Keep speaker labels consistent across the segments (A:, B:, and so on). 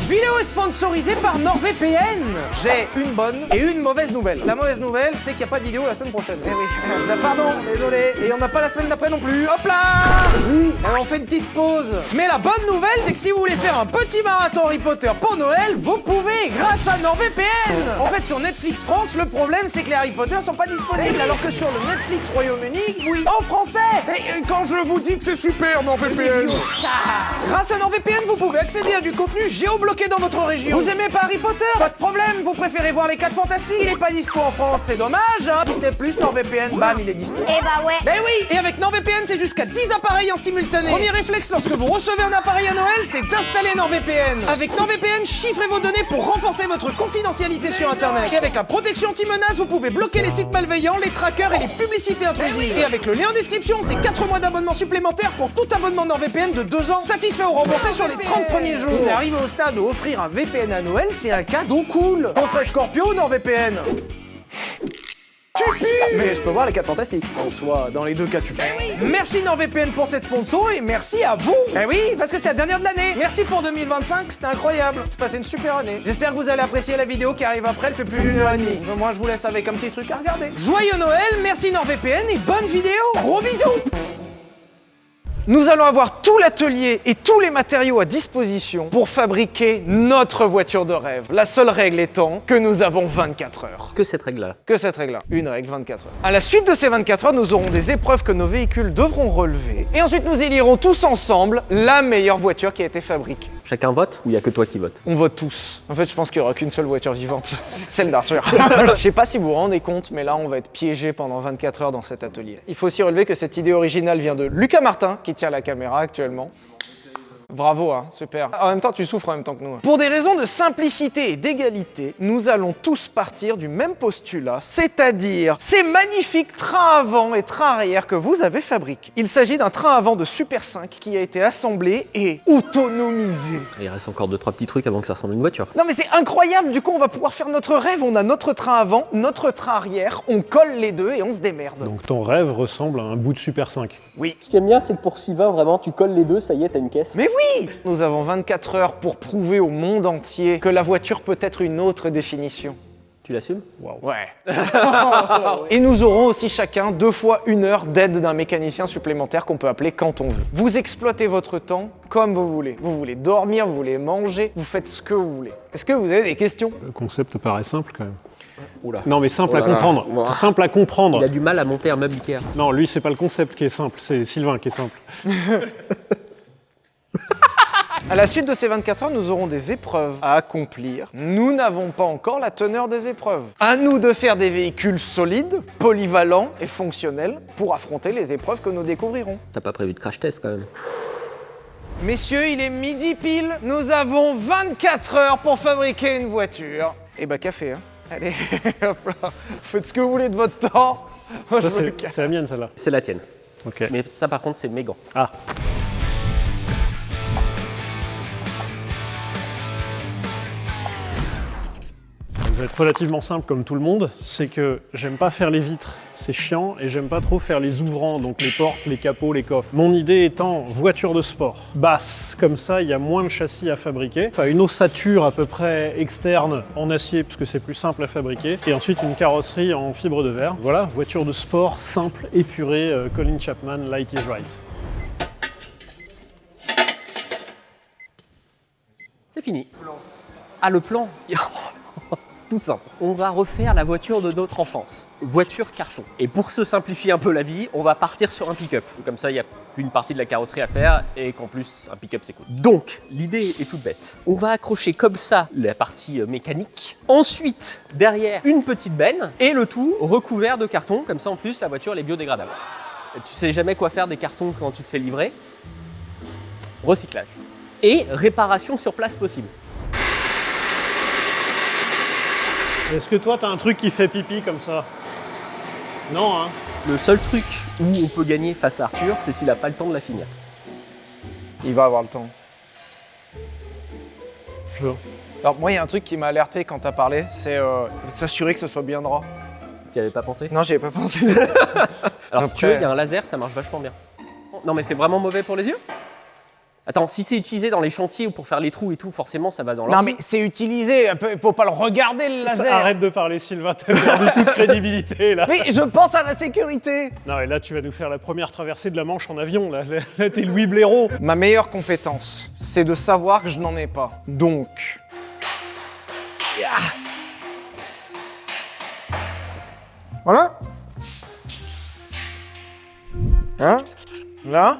A: vidéo est sponsorisée par NordVPN. J'ai une bonne et une mauvaise nouvelle. La mauvaise nouvelle, c'est qu'il n'y a pas de vidéo la semaine prochaine. Eh oui, pardon, désolé. Et on n'a pas la semaine d'après non plus. Hop là. On fait une petite pause. Mais la bonne nouvelle, c'est que si vous voulez faire un petit marathon Harry Potter pour Noël, vous pouvez grâce à NordVPN. En fait, sur Netflix France, le problème, c'est que les Harry Potter sont pas disponibles, alors que sur le Netflix Royaume-Uni, oui, en français. Et quand je vous dis que c'est super NordVPN. Grâce à NordVPN, vous pouvez accéder à du contenu géobloqué dans votre région. Vous aimez pas Harry Potter? Pas de problème, vous préférez voir les 4 Fantastiques? Il est pas dispo en France, c'est dommage, hein. Disney+, NordVPN, bam, il est dispo.
B: Eh bah ouais.
A: Ben oui. Et avec NordVPN, c'est jusqu'à 10 appareils en simultané. Premier réflexe lorsque vous recevez un appareil à Noël, c'est d'installer NordVPN. Avec NordVPN, chiffrez vos données pour renforcer votre confidentialité sur Internet. Et avec la protection anti-menace, vous pouvez bloquer les sites malveillants, les trackers et les publicités intrusives. Et avec le lien en description, c'est 4 mois d'abonnement supplémentaire pour tout abonnement NordVPN de 2 ans, satisfait ou remboursé sur les 30 premiers jours. On est arrivé au stade où offrir un VPN à Noël, c'est un cadeau cool. Coffret Scorpio ou NordVPN? Tu pues! Mais je peux voir les 4 fantastiques. En soi, dans les deux cas, tu pues. Merci NordVPN pour cette sponsor et merci à vous. Eh oui, parce que c'est la dernière de l'année. Merci pour 2025, c'était incroyable. J'ai passé une super année. J'espère que vous allez apprécier la vidéo qui arrive après, elle fait plus d'une heure et demie. Moi, je vous laisse avec un petit truc à regarder. Joyeux Noël, merci NordVPN et bonne vidéo. Gros bisous! Nous allons avoir tout l'atelier et tous les matériaux à disposition pour fabriquer notre voiture de rêve. La seule règle étant que nous avons 24 heures.
C: Que cette règle-là.
A: Que cette règle-là. Une règle, 24 heures. À la suite de ces 24 heures, nous aurons des épreuves que nos véhicules devront relever. Et ensuite, nous élirons tous ensemble la meilleure voiture qui a été fabriquée.
C: Chacun vote ou il n'y a que toi qui vote?
A: On vote tous. En fait, je pense qu'il n'y aura qu'une seule voiture vivante. Celle d'Arthur. Je sais pas si vous vous rendez compte, mais là, on va être piégé pendant 24 heures dans cet atelier. Il faut aussi relever que cette idée originale vient de Lucas Martin, qui tient la caméra actuellement. Bravo, hein, super. En même temps, tu souffres en même temps que nous. Pour des raisons de simplicité et d'égalité, nous allons tous partir du même postulat, c'est-à-dire ces magnifiques trains avant et trains arrière que vous avez fabriqués. Il s'agit d'un train avant de Super 5 qui a été assemblé et autonomisé.
C: Il reste encore 2-3 petits trucs avant que ça ressemble à une voiture.
A: Non mais c'est incroyable, du coup on va pouvoir faire notre rêve, on a notre train avant, notre train arrière, on colle les deux et on se démerde.
D: Donc ton rêve ressemble à un bout de Super 5.
A: Oui.
C: Ce qui est bien, c'est que pour Sylvain, vraiment, tu colles les deux, ça y est, t'as une caisse.
A: Mais oui! Nous avons 24 heures pour prouver au monde entier que la voiture peut être une autre définition.
C: Tu l'assumes?
A: Ouais. Et nous aurons aussi chacun 2 fois 1 heure d'aide d'un mécanicien supplémentaire qu'on peut appeler quand on veut. Vous exploitez votre temps comme vous voulez. Vous voulez dormir, vous voulez manger, vous faites ce que vous voulez. Est-ce que vous avez des questions?
D: Le concept paraît simple quand même.
C: Oula.
D: Non mais simple à
C: Oh là là.
D: comprendre.
C: Ouah.
D: Simple à comprendre.
C: Il a du mal à monter un meuble Ikea.
D: Non, lui c'est pas le concept qui est simple, c'est Sylvain qui est simple.
A: À la suite de ces 24 heures, nous aurons des épreuves à accomplir. Nous n'avons pas encore la teneur des épreuves. À nous de faire des véhicules solides, polyvalents et fonctionnels pour affronter les épreuves que nous découvrirons.
C: T'as pas prévu de crash test quand même?
A: Messieurs, il est midi pile. Nous avons 24 heures pour fabriquer une voiture. Et bah café, hein. Allez, hop là. Faites ce que vous voulez de votre temps. Moi, je
D: Ça,
A: veux le café.
D: c'est la mienne celle-là.
C: C'est la tienne.
D: Ok.
C: Mais ça par contre, c'est mes gants.
D: Ah. Ça va être relativement simple comme tout le monde, c'est que j'aime pas faire les vitres, c'est chiant, et j'aime pas trop faire les ouvrants, donc les portes, les capots, les coffres. Mon idée étant voiture de sport, basse, comme ça il y a moins de châssis à fabriquer, enfin une ossature à peu près externe en acier parce que c'est plus simple à fabriquer, et ensuite une carrosserie en fibre de verre. Voilà, voiture de sport simple, épurée, Colin Chapman, Light is Right.
C: C'est fini. Ah, le plan. Tout simple. On va refaire la voiture de notre enfance. Voiture carton. Et pour se simplifier un peu la vie, on va partir sur un pick-up. Comme ça, il n'y a qu'une partie de la carrosserie à faire et qu'en plus, un pick-up, c'est cool. Donc, l'idée est toute bête. On va accrocher comme ça la partie mécanique. Ensuite, derrière, une petite benne et le tout recouvert de carton. Comme ça, en plus, la voiture, elle est biodégradable. Et tu sais jamais quoi faire des cartons quand tu te fais livrer. Recyclage. Et réparation sur place possible.
D: Est-ce que toi t'as un truc qui fait pipi comme ça? Non hein?
C: Le seul truc où on peut gagner face à Arthur, c'est s'il n'a pas le temps de la finir.
A: Il va avoir le temps.
D: Je...
A: Alors moi, il y a un truc qui m'a alerté quand t'as parlé, c'est s'assurer que ce soit bien droit.
C: Tu n'y avais pas pensé?
A: Non, j'y avais pas pensé.
C: Alors si tu veux, il y a un laser, ça marche vachement bien. Non mais c'est vraiment mauvais pour les yeux? Attends, si c'est utilisé dans les chantiers ou pour faire les trous et tout, forcément ça va dans
A: Non
C: l'ortie.
A: mais c'est utilisé, faut pas le regarder le laser.
D: Arrête de parler, Sylvain, t'as perdu toute crédibilité là.
A: Mais je pense à la sécurité.
D: Non, et là, tu vas nous faire la première traversée de la Manche en avion. Là t'es Louis Blaireau.
A: Ma meilleure compétence, c'est de savoir que je n'en ai pas. Donc... Voilà. Hein? Là.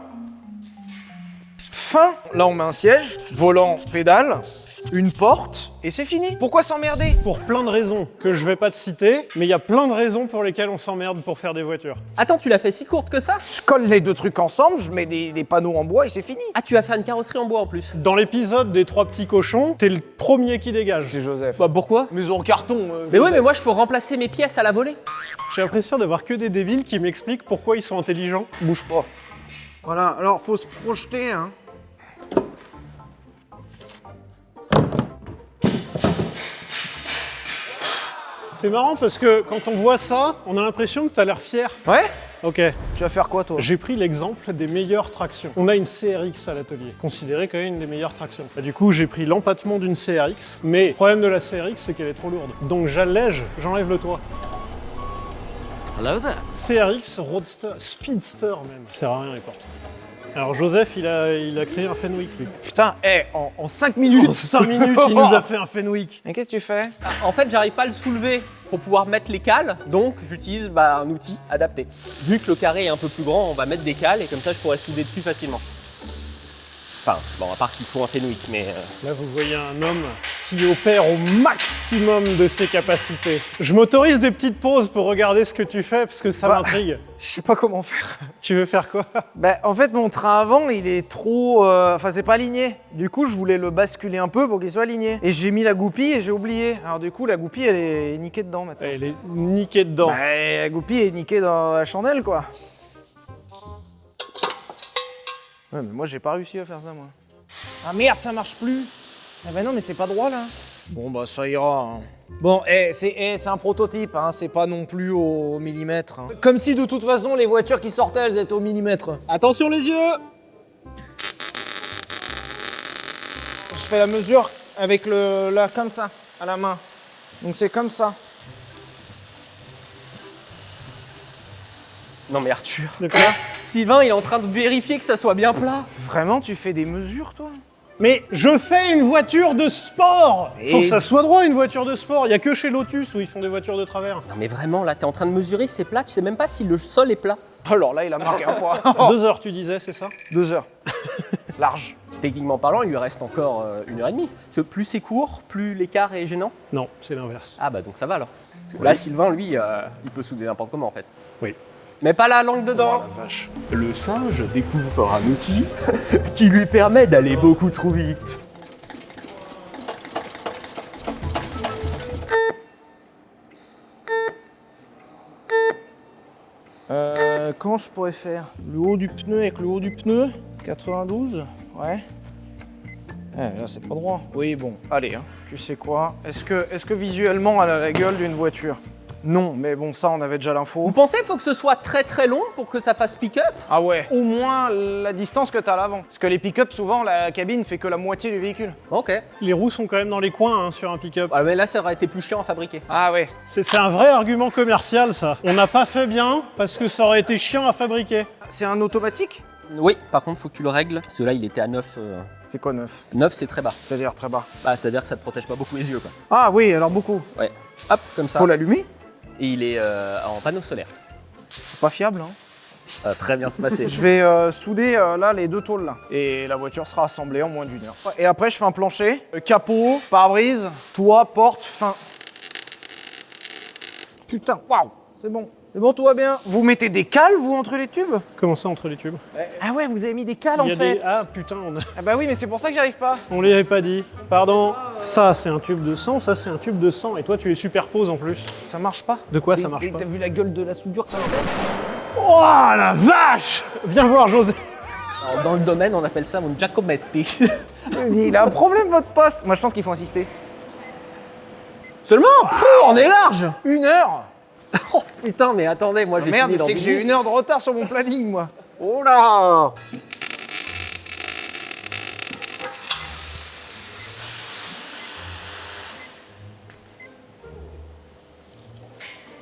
A: Fin. Là, on met un siège, volant, pédale, une porte, et c'est fini. Pourquoi s'emmerder?
D: Pour plein de raisons que je vais pas te citer, mais il y a plein de raisons pour lesquelles on s'emmerde pour faire des voitures.
C: Attends, tu l'as fait si courte que ça?
A: Je colle les deux trucs ensemble, je mets des panneaux en bois et c'est fini.
C: Ah, tu vas faire une carrosserie en bois en plus.
D: Dans l'épisode des 3 petits cochons, t'es le premier qui dégage.
A: C'est Joseph.
C: Bah pourquoi?
A: Maison en carton.
C: Mais oui, mais moi je peux remplacer mes pièces à la volée.
D: J'ai l'impression d'avoir que des débiles qui m'expliquent pourquoi ils sont intelligents.
A: Bouge pas. Voilà, alors faut se projeter, hein.
D: C'est marrant parce que quand on voit ça, on a l'impression que t'as l'air fier.
A: Ouais?
D: Ok,
A: Tu vas faire quoi, toi?
D: j'ai pris l'exemple des meilleures tractions. On a une CRX à l'atelier, considérée quand même une des meilleures tractions. Bah, du coup, j'ai pris l'empattement d'une CRX, mais le problème de la CRX, c'est qu'elle est trop lourde. Donc j'allège, j'enlève le toit.
C: Hello there.
D: CRX, Roadster, Speedster même. Ça sert à rien les portes. Alors Joseph, il a créé un Fenwick, lui.
A: Putain, en 5 minutes.
D: En 5 minutes, il nous a fait un Fenwick.
A: Mais qu'est-ce que tu fais?
C: En fait, j'arrive pas à le soulever pour pouvoir mettre les cales, donc j'utilise un outil adapté. Vu que le carré est un peu plus grand, on va mettre des cales et comme ça je pourrais souder dessus facilement. Enfin, bon, à part qu'il faut un Fenwick, mais...
D: Là, vous voyez un homme qui opère au maximum de ses capacités. Je m'autorise des petites pauses pour regarder ce que tu fais, parce que ça m'intrigue.
A: Je sais pas comment faire.
D: Tu veux faire quoi?
A: Bah, en fait, mon train avant, il est trop... Enfin, c'est pas aligné. Du coup, je voulais le basculer un peu pour qu'il soit aligné. Et j'ai mis la goupille et j'ai oublié. Alors du coup, la goupille, elle est niquée dedans maintenant.
D: Elle est niquée dedans.
A: Bah, la goupille est niquée dans la chandelle, quoi. Ouais, mais moi, j'ai pas réussi à faire ça, moi. Ah merde, ça marche plus. Ah bah non, mais c'est pas droit, là. Bon, bah, ça ira. Hein. Bon, c'est un prototype, hein. C'est pas non plus au millimètre. Hein. Comme si, de toute façon, les voitures qui sortaient, elles étaient au millimètre.
C: Attention les yeux!
A: Je fais la mesure avec là, comme ça, à la main. Donc, c'est comme ça.
C: Non mais Arthur...
D: De quoi?
C: Sylvain, il est en train de vérifier que ça soit bien plat.
A: Vraiment, tu fais des mesures, toi?
D: Mais je fais une voiture de sport!
A: Et-
D: Faut que ça soit droit, une voiture de sport. Il y a que chez Lotus où ils font des voitures de travers.
C: Non mais vraiment, là, t'es en train de mesurer, c'est plat, tu sais même pas si le sol est plat.
A: Alors là, il a marqué un point.
D: 2 heures, tu disais, c'est ça?
A: 2 heures. Large.
C: Techniquement parlant, il lui reste encore 1h30. Parce que plus c'est court, plus l'écart est gênant.
D: Non, c'est l'inverse.
C: Ah bah donc ça va alors. Parce que là, Sylvain, lui, il peut souder n'importe comment en fait.
D: Oui.
C: Mais pas la langue dedans.
D: Oh la vache.
B: Le singe découvre un outil
C: Qui lui permet d'aller beaucoup trop vite.
A: Comment je pourrais faire? Le haut du pneu avec le haut du pneu? 92? Ouais. Là, c'est pas droit. Oui, bon, allez, hein. Tu sais quoi? Est-ce que visuellement, elle a la gueule d'une voiture? Non, mais bon, ça, on avait déjà l'info.
C: Vous pensez qu'il faut que ce soit très très long pour que ça fasse pick-up?
A: Ah ouais, au moins la distance que t'as à l'avant. Parce que les pick-up, souvent, la cabine fait que la moitié du véhicule.
C: Ok.
D: Les roues sont quand même dans les coins hein, sur un pick-up.
C: Ah, mais là, ça aurait été plus chiant à fabriquer.
A: Ah ouais.
D: C'est un vrai argument commercial, ça. On n'a pas fait bien parce que ça aurait été chiant à fabriquer.
A: C'est un automatique?
C: Oui, par contre, faut que tu le règles. Parce que là, il était à 9.
A: C'est quoi 9?
C: 9, c'est très bas.
A: C'est-à-dire très bas.
C: Bah, c'est-à-dire que ça te protège pas beaucoup les yeux, quoi.
A: Ah oui, alors beaucoup.
C: Ouais. Hop, comme ça.
A: Faut l'allumer?
C: Et il est en panneau solaire.
A: C'est pas fiable, hein.
C: Ça va très bien se passer.
A: Je vais souder là les deux tôles là. Et la voiture sera assemblée en moins d'1 heure. Et après je fais un plancher, capot, pare-brise, toit, porte, fin. Putain, waouh, c'est bon. C'est bon, tout va bien. Vous mettez des cales vous entre les tubes?
D: Comment ça entre les tubes?
A: Ah ouais, vous avez mis des cales en
D: Il y a
A: fait.
D: des... Ah putain,
A: Ah bah oui, mais c'est pour ça que j'y arrive pas.
D: on les avait pas dit. Pardon. Ça c'est un tube de sang, ça c'est un tube de sang. Et toi tu les superposes en plus.
A: Ça marche pas.
D: De quoi ça marche pas?
A: T'as vu la gueule de la soudure que ça fait?
D: Oh la vache! Viens voir José.
C: Alors, dans le domaine, on appelle ça un Giacometti.
A: Il a un problème votre poste. Moi je pense qu'il faut insister.
C: Seulement on est large.
A: 1 heure?
C: Oh putain, mais attendez, moi j'ai
A: Merde,
C: fini dans
A: c'est que
C: 10
A: j'ai
C: minutes.
A: 1 heure de retard sur mon planning moi. Oh là!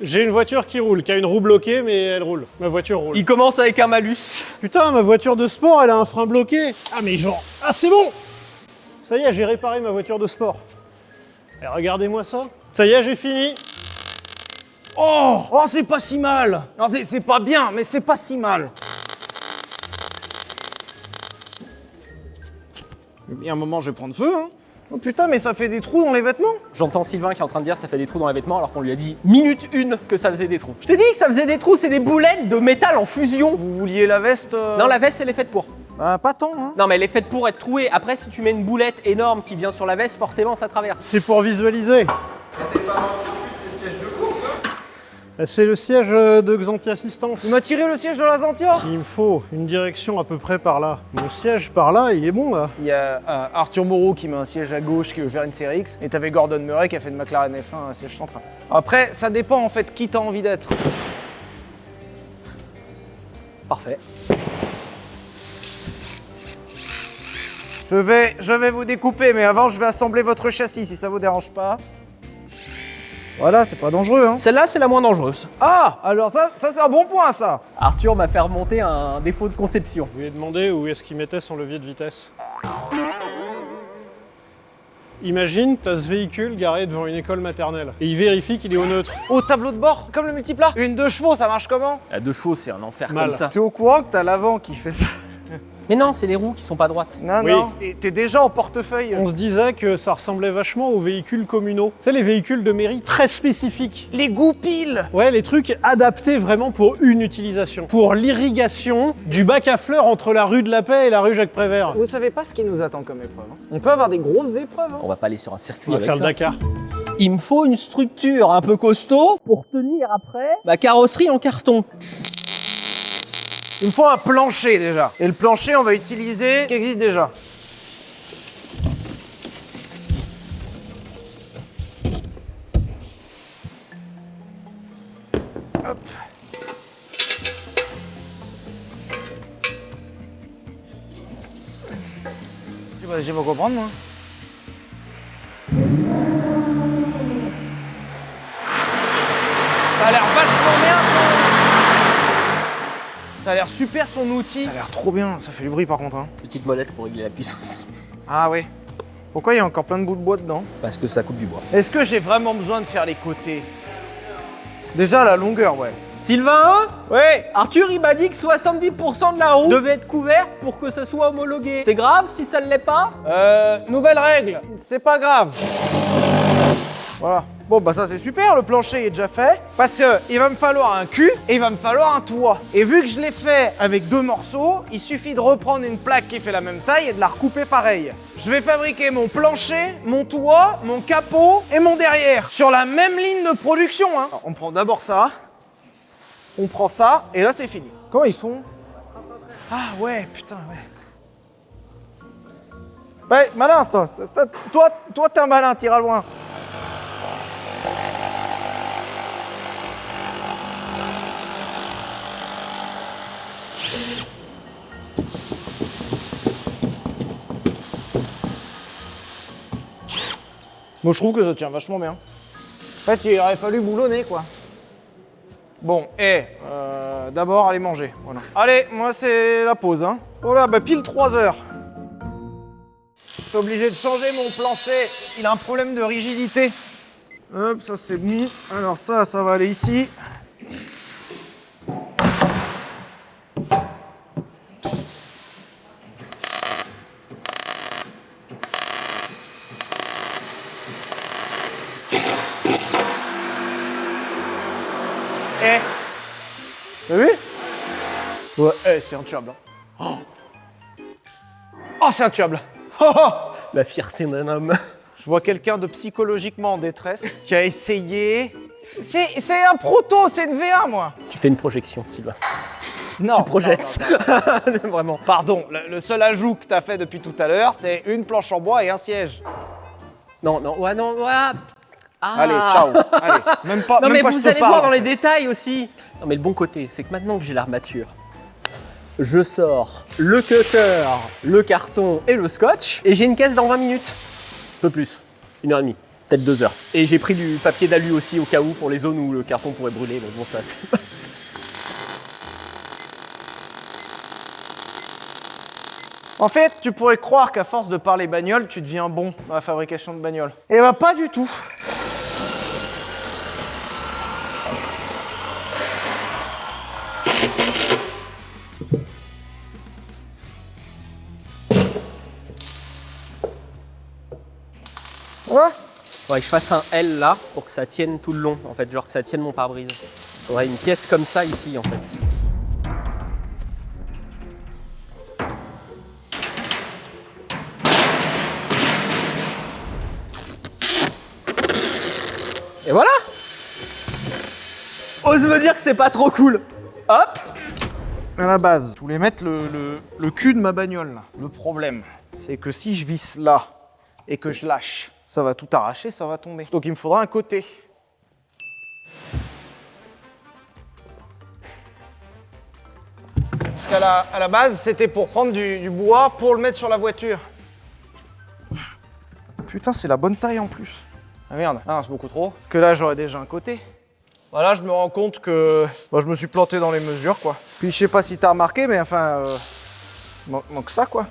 D: J'ai une voiture qui roule, qui a une roue bloquée, mais elle roule. Ma voiture roule.
C: Il commence avec un malus.
D: Putain, ma voiture de sport, elle a un frein bloqué. Ah mais genre, ah c'est bon. Ça y est, j'ai réparé ma voiture de sport. Et regardez-moi ça. Ça y est, j'ai fini.
A: Oh, c'est pas si mal. Non, c'est pas bien, mais c'est pas si mal. Il y a un moment, je vais prendre feu, hein. Oh putain, mais ça fait des trous dans les vêtements.
C: J'entends Sylvain qui est en train de dire ça fait des trous dans les vêtements alors qu'on lui a dit minute 1 que ça faisait des trous. Je t'ai dit que ça faisait des trous, c'est des boulettes de métal en fusion.
A: Vous vouliez la veste
C: Non, la veste elle est faite pour.
A: Bah, pas tant, hein.
C: Non mais elle est faite pour être trouée. Après si tu mets une boulette énorme qui vient sur la veste, forcément ça traverse.
D: C'est pour visualiser. C'est le siège de Xanthi Assistance.
A: Tu m'as tiré le siège de la Xantia.
D: Il me faut une direction à peu près par là. Mon siège par là, il est bon là.
A: Il y a Arthur Moreau qui met un siège à gauche qui veut faire une série X, et t'avais Gordon Murray qui a fait une McLaren F1 un siège central. Après, ça dépend en fait qui t'as envie d'être.
C: Parfait.
A: Je vais vous découper, mais avant je vais assembler votre châssis si ça vous dérange pas. Voilà, c'est pas dangereux, hein.
C: Celle-là c'est la moins dangereuse.
A: Ah, alors ça c'est un bon point, ça.
C: Arthur m'a fait remonter un défaut de conception.
D: Vous lui ai demandé où est-ce qu'il mettait son levier de vitesse. Imagine, t'as ce véhicule garé devant une école maternelle et il vérifie qu'il est au neutre.
A: Au tableau de bord, comme le multiplat. Une 2 chevaux, ça marche comment?
C: À 2 chevaux c'est un enfer
D: Mal.
C: comme ça.
A: T'es au courant que t'as l'avant qui fait ça?
C: Mais non, c'est les roues qui sont pas droites.
A: Non,
D: Oui.
A: non. T'es déjà en portefeuille.
D: On se disait que ça ressemblait vachement aux véhicules communaux. Tu sais, les véhicules de mairie très spécifiques.
A: Les goupilles.
D: Ouais, les trucs adaptés vraiment pour une utilisation. Pour l'irrigation du bac à fleurs entre la rue de la Paix et la rue Jacques Prévert.
A: Vous savez pas ce qui nous attend comme épreuve, hein. On peut avoir des grosses épreuves, hein.
C: On va pas aller sur un circuit
D: On va
C: avec
D: faire
C: ça.
D: le Dakar.
C: Il me faut une structure un peu costaud pour tenir après ma carrosserie en carton.
A: Il me faut un plancher déjà. Et le plancher, on va utiliser ce qui existe déjà. Hop. J'ai pas comprendre, moi. Ça a l'air vachement bien, ça a l'air super son outil. Ça a l'air trop bien, ça fait du bruit par contre, hein.
C: Petite molette pour régler la puissance.
A: Ah oui. Pourquoi il y a encore plein de bouts de bois dedans?
C: Parce que ça coupe du bois.
A: Est-ce que j'ai vraiment besoin de faire les côtés? Déjà la longueur, ouais.
C: Sylvain,
A: Ouais.
C: Arthur il m'a dit que 70% de la roue devait être couverte pour que ce soit homologué. C'est grave si ça ne l'est pas?
A: Nouvelle règle, c'est pas grave. Voilà. Bon bah ça c'est super, le plancher est déjà fait. Parce que il va me falloir un cul et il va me falloir un toit. Et vu que je l'ai fait avec 2 morceaux, il suffit de reprendre une plaque qui fait la même taille et de la recouper pareil. Je vais fabriquer mon plancher, mon toit, mon capot et mon derrière sur la même ligne de production, hein. Alors, on prend d'abord ça, on prend ça et là c'est fini. Comment ils font? Ah ouais, putain, ouais. Ouais, malin ça. Toi t'es un malin, t'iras loin. Moi je trouve que ça tient vachement bien. En fait il aurait fallu boulonner quoi. Bon, d'abord aller manger, voilà. Allez, moi c'est la pause, hein. Voilà, bah pile 3 heures. Je suis obligé de changer mon plancher, il a un problème de rigidité. Hop, ça c'est bon. Alors ça va aller ici. T'as vu? Ouais, c'est intuable. Hein. Oh, c'est intuable.
C: La fierté d'un homme.
A: Je vois quelqu'un de psychologiquement en détresse qui a essayé. C'est un proto, c'est une V1, moi.
C: Tu fais une projection, Sylvain.
A: Non.
C: Tu projettes.
A: Non.
C: Vraiment.
A: Pardon, le seul ajout que t'as fait depuis tout à l'heure, c'est une planche en bois et un siège.
C: Non, ouais. Ah.
A: Allez, ciao. Allez, même pas.
C: Non
A: même
C: mais
A: pas
C: vous
A: je te
C: allez
A: parle,
C: voir dans
A: en
C: les
A: fait.
C: détails aussi. Non mais le bon côté, c'est que maintenant que j'ai l'armature, je sors le cutter, le carton et le scotch et j'ai une caisse dans 20 minutes. Un peu plus, 1h30. Peut-être 2 heures. Et j'ai pris du papier d'alu aussi au cas où pour les zones où le carton pourrait brûler. Donc bon, ça.
A: En fait, tu pourrais croire qu'à force de parler bagnole, tu deviens bon dans la fabrication de bagnoles. Et bah pas du tout. Ouais.
C: Faudrait que je fasse un L là pour que ça tienne tout le long, en fait, genre que ça tienne mon pare-brise. Faudrait une pièce comme ça ici, en fait. Et voilà! Ose me dire que c'est pas trop cool! Hop!
A: À la base, je voulais mettre le cul de ma bagnole là. Le problème, c'est que si je visse là et que je lâche, ça va tout arracher, ça va tomber. Donc il me faudra un côté. Parce qu'à la base, c'était pour prendre du bois pour le mettre sur la voiture. Putain, c'est la bonne taille en plus. Ah merde, ah, c'est beaucoup trop. Parce que là, j'aurais déjà un côté. Voilà, je me rends compte que je me suis planté dans les mesures, quoi. Puis je sais pas si t'as remarqué, mais enfin, manque ça, quoi.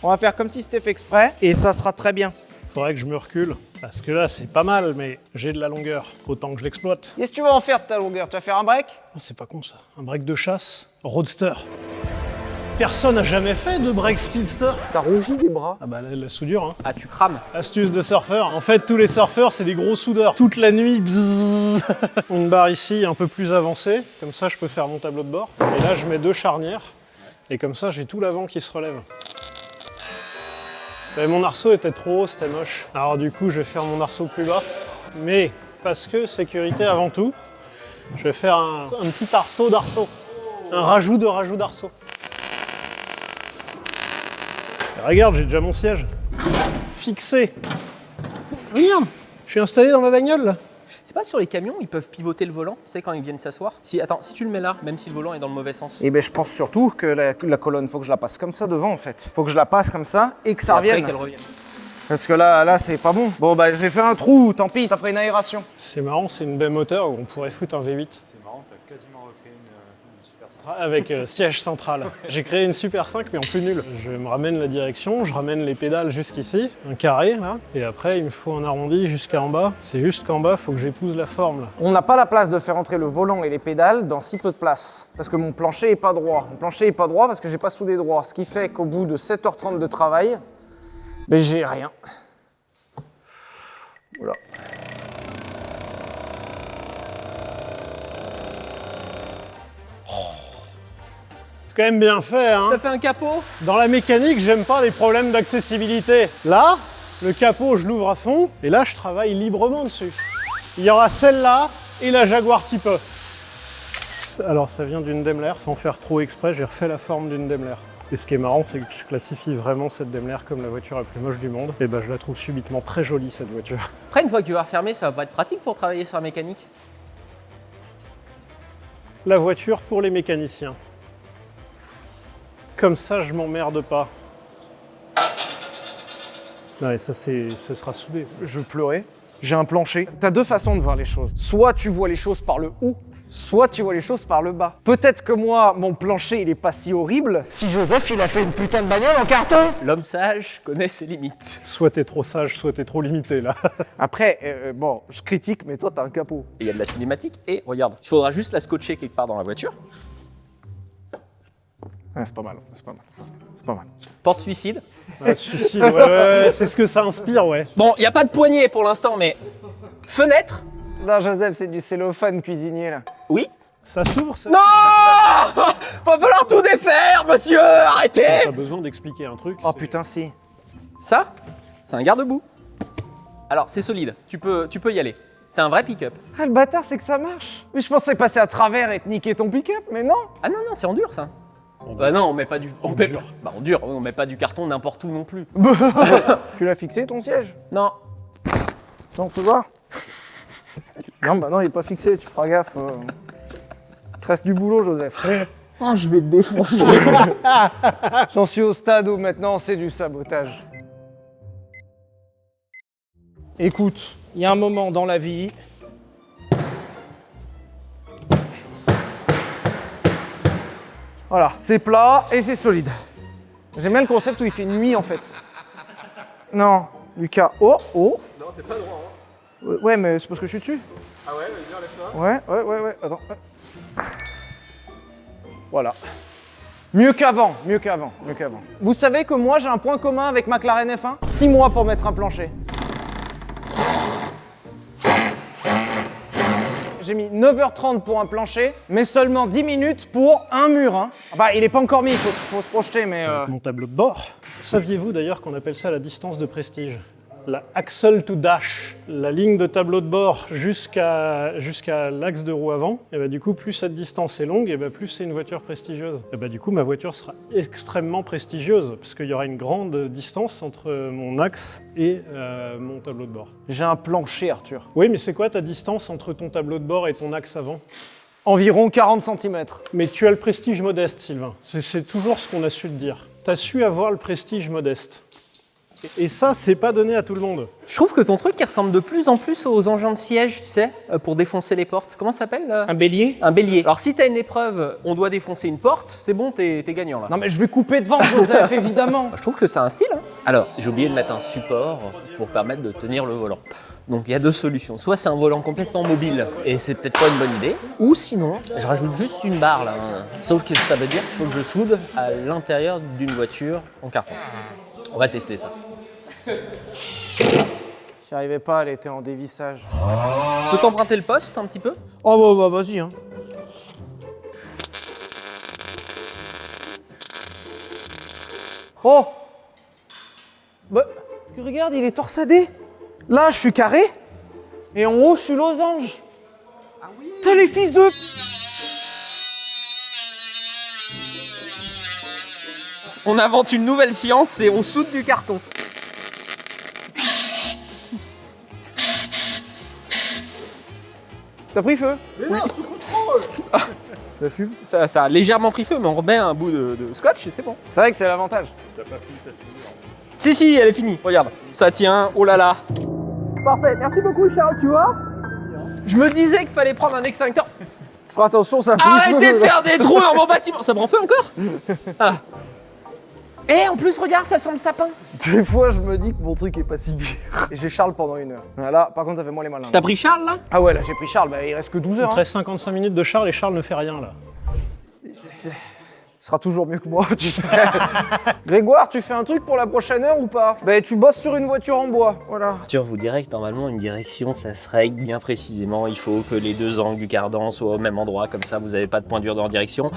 A: On va faire comme si c'était fait exprès, et ça sera très bien.
D: Faudrait que je me recule, parce que là c'est pas mal, mais j'ai de la longueur, autant que je l'exploite.
A: Qu'est-ce que tu vas en faire de ta longueur? Tu vas faire un break?
D: Oh, c'est pas con ça, un break de chasse, roadster. Personne n'a jamais fait de break speedster.
A: T'as rougi des bras.
D: Ah bah la soudure, hein.
C: Ah, tu crames.
D: Astuce de surfeur. En fait, tous les surfeurs, c'est des gros soudeurs. Toute la nuit, bzzz. Une barre ici un peu plus avancée, comme ça je peux faire mon tableau de bord. Et là, je mets 2 charnières, et comme ça, j'ai tout l'avant qui se relève. Mais mon arceau était trop haut, c'était moche. Alors du coup, je vais faire mon arceau plus bas. Mais, parce que sécurité avant tout, je vais faire un petit arceau d'arceau. Un rajout d'arceau. Et regarde, j'ai déjà mon siège. Fixé. Regarde, je suis installé dans ma bagnole là.
C: C'est pas sur les camions, ils peuvent pivoter le volant, tu sais, quand ils viennent s'asseoir. Attends, si tu le mets là, même si le volant est dans le mauvais sens.
A: Et ben je pense surtout que la colonne, faut que je la passe comme ça devant en fait. Faut que je la passe comme ça et que ça
C: Après
A: revienne.
C: qu'elle revienne.
A: Parce que là c'est pas bon. Bon bah j'ai fait un trou, tant pis, ça ferait une aération.
D: C'est marrant, c'est une belle moteur où on pourrait foutre un V8.
B: C'est marrant, t'as quasiment recréé une Super 5.
D: Avec siège central. J'ai créé une Super 5 mais en plus nul. Je me ramène la direction, je ramène les pédales jusqu'ici, un carré là, et après il me faut un arrondi jusqu'en bas. C'est juste qu'en bas, faut que j'épouse la forme là.
A: On n'a pas la place de faire entrer le volant et les pédales dans si peu de place. Parce que mon plancher est pas droit. Mon plancher est pas droit parce que j'ai pas soudé droit. Ce qui fait qu'au bout de 7h30 de travail, ben j'ai rien. Voilà.
D: C'est quand même bien fait, hein.
C: T'as fait un capot?
D: Dans la mécanique, j'aime pas les problèmes d'accessibilité. Là, le capot, je l'ouvre à fond, et là, je travaille librement dessus. Il y aura celle-là et la Jaguar Type E. Alors, ça vient d'une Daimler, sans faire trop exprès, j'ai refait la forme d'une Daimler. Et ce qui est marrant, c'est que je classifie vraiment cette Daimler comme la voiture la plus moche du monde. Et ben, je la trouve subitement très jolie, cette voiture.
C: Après, une fois que tu vas refermer, ça va pas être pratique pour travailler sur la mécanique?
D: La voiture pour les mécaniciens. Comme ça, je m'emmerde pas. Ouais, ça, ce sera soudé. Ça.
A: Je veux pleurer. J'ai un plancher. T'as 2 façons de voir les choses. Soit tu vois les choses par le haut, soit tu vois les choses par le bas. Peut-être que moi, mon plancher, il est pas si horrible si Joseph, il a fait une putain de bagnole en carton.
C: L'homme sage connaît ses limites.
D: Soit t'es trop sage, soit t'es trop limité, là.
A: Après, bon, je critique, mais toi, t'as un capot.
C: Et il y a de la cinématique, et regarde, il faudra juste la scotcher quelque part dans la voiture.
A: Ouais, c'est pas mal, c'est pas mal. C'est pas mal.
C: Porte suicide.
D: Ah, suicide, ouais, c'est ce que ça inspire, ouais.
C: Bon, il n'y a pas de poignée pour l'instant, mais fenêtre.
A: Non, Joseph, c'est du cellophane cuisinier, là.
C: Oui.
D: Ça s'ouvre, ça?
C: Non. Va falloir tout défaire, monsieur. Arrêtez.
D: T'as besoin d'expliquer un truc.
A: Oh putain, si.
C: Ça, c'est un garde-boue. Alors, c'est solide. Tu peux y aller. C'est un vrai pick-up.
A: Ah, le bâtard, c'est que ça marche. Mais je pensais passer à travers et te niquer ton pick-up, mais non.
C: Ah non, non, c'est en dur, ça.
D: Bah
C: non, on met pas du...
D: En dur.
C: En dur, on met pas du carton n'importe où non plus.
A: Tu l'as fixé, ton siège?
C: Non.
A: Non, on peut voir. Non, bah non, il est pas fixé, tu feras gaffe. Il te reste du boulot, Joseph.
C: Oh, je vais te défoncer.
A: J'en suis au stade où maintenant c'est du sabotage. Écoute, Il y a un moment dans la vie. Voilà, c'est plat et c'est solide. J'aime bien le concept où il fait nuit en fait. Non, Lucas. Oh, oh.
C: Non, t'es pas droit. Hein.
A: Ouais, mais c'est parce que je suis dessus.
C: Ah ouais, vas-y, enlève-toi.
A: Ouais. Attends. Ouais. Voilà. Mieux qu'avant. Vous savez que moi j'ai un point commun avec McLaren F1 ? 6 mois pour mettre un plancher. J'ai mis 9h30 pour un plancher, mais seulement 10 minutes pour un mur. Hein. Enfin, il n'est pas encore mis, il faut se projeter, mais...
D: Mon tableau de bord. Saviez-vous d'ailleurs qu'on appelle ça la distance de prestige? La axle to dash, la ligne de tableau de bord jusqu'à l'axe de roue avant, et bah du coup plus cette distance est longue, et bah plus c'est une voiture prestigieuse. Et bah du coup ma voiture sera extrêmement prestigieuse, parce qu'il y aura une grande distance entre mon axe et mon tableau de bord.
A: J'ai un plancher, Arthur.
D: Oui, mais c'est quoi ta distance entre ton tableau de bord et ton axe avant?
A: Environ 40 cm.
D: Mais tu as le prestige modeste, Sylvain. C'est toujours ce qu'on a su te dire. Tu as su avoir le prestige modeste. Et ça, c'est pas donné à tout le monde.
C: Je trouve que ton truc, il ressemble de plus en plus aux engins de siège, tu sais, pour défoncer les portes. Comment ça s'appelle
A: Un bélier.
C: Un bélier. Alors si t'as une épreuve, on doit défoncer une porte, c'est bon, t'es gagnant là.
A: Non mais je vais couper devant, Joseph, évidemment.
C: Je trouve que c'est un style. Hein. Alors, j'ai oublié de mettre un support pour permettre de tenir le volant. Donc il y a deux solutions. Soit c'est un volant complètement mobile et c'est peut-être pas une bonne idée. Ou sinon, je rajoute juste une barre là. Hein. Sauf que ça veut dire qu'il faut que je soude à l'intérieur d'une voiture en carton. On va tester ça.
A: J'y arrivais pas, elle était en dévissage.
C: Tu peux t'emprunter le poste un petit peu?
A: Oh bah vas-y hein. Oh bah, parce que regarde, il est torsadé. Là, je suis carré. Et en haut, je suis losange. Ah oui. T'as les fils de...
C: On invente une nouvelle science et on soude du carton.
A: T'as pris feu?
C: Mais non, sous contrôle.
A: Ça fume.
C: Ça a légèrement pris feu, mais on remet un bout de scotch et c'est bon.
A: C'est vrai que c'est l'avantage.
C: Si, elle est finie. Regarde, ça tient. Oh là là. Parfait. Merci beaucoup, Charles. Tu vois? Je me disais qu'il fallait prendre un extincteur.
A: Fais attention, ça brûle.
C: Arrêtez de faire des trous dans mon bâtiment. Ça prend feu encore? Ah. Et en plus, regarde, ça sent le sapin.
A: Des fois, je me dis que mon truc est pas si pire. Et j'ai Charles pendant 1 heure. Là, par contre, ça fait moins les malins.
C: T'as pris Charles là?
A: Ah ouais, là, j'ai pris Charles. Bah, il reste que 12
D: Il
A: heures.
D: te reste 55 minutes de Charles et Charles ne fait rien là.
A: Ce sera toujours mieux que moi, tu sais. Grégoire, tu fais un truc pour la prochaine heure ou pas? Bah, tu bosses sur une voiture en bois. Voilà.
C: Arthur vous dirait que normalement, une direction, ça se règle bien précisément. Il faut que les deux angles du cardan soient au même endroit. Comme ça, vous n'avez pas de point dur dans la direction.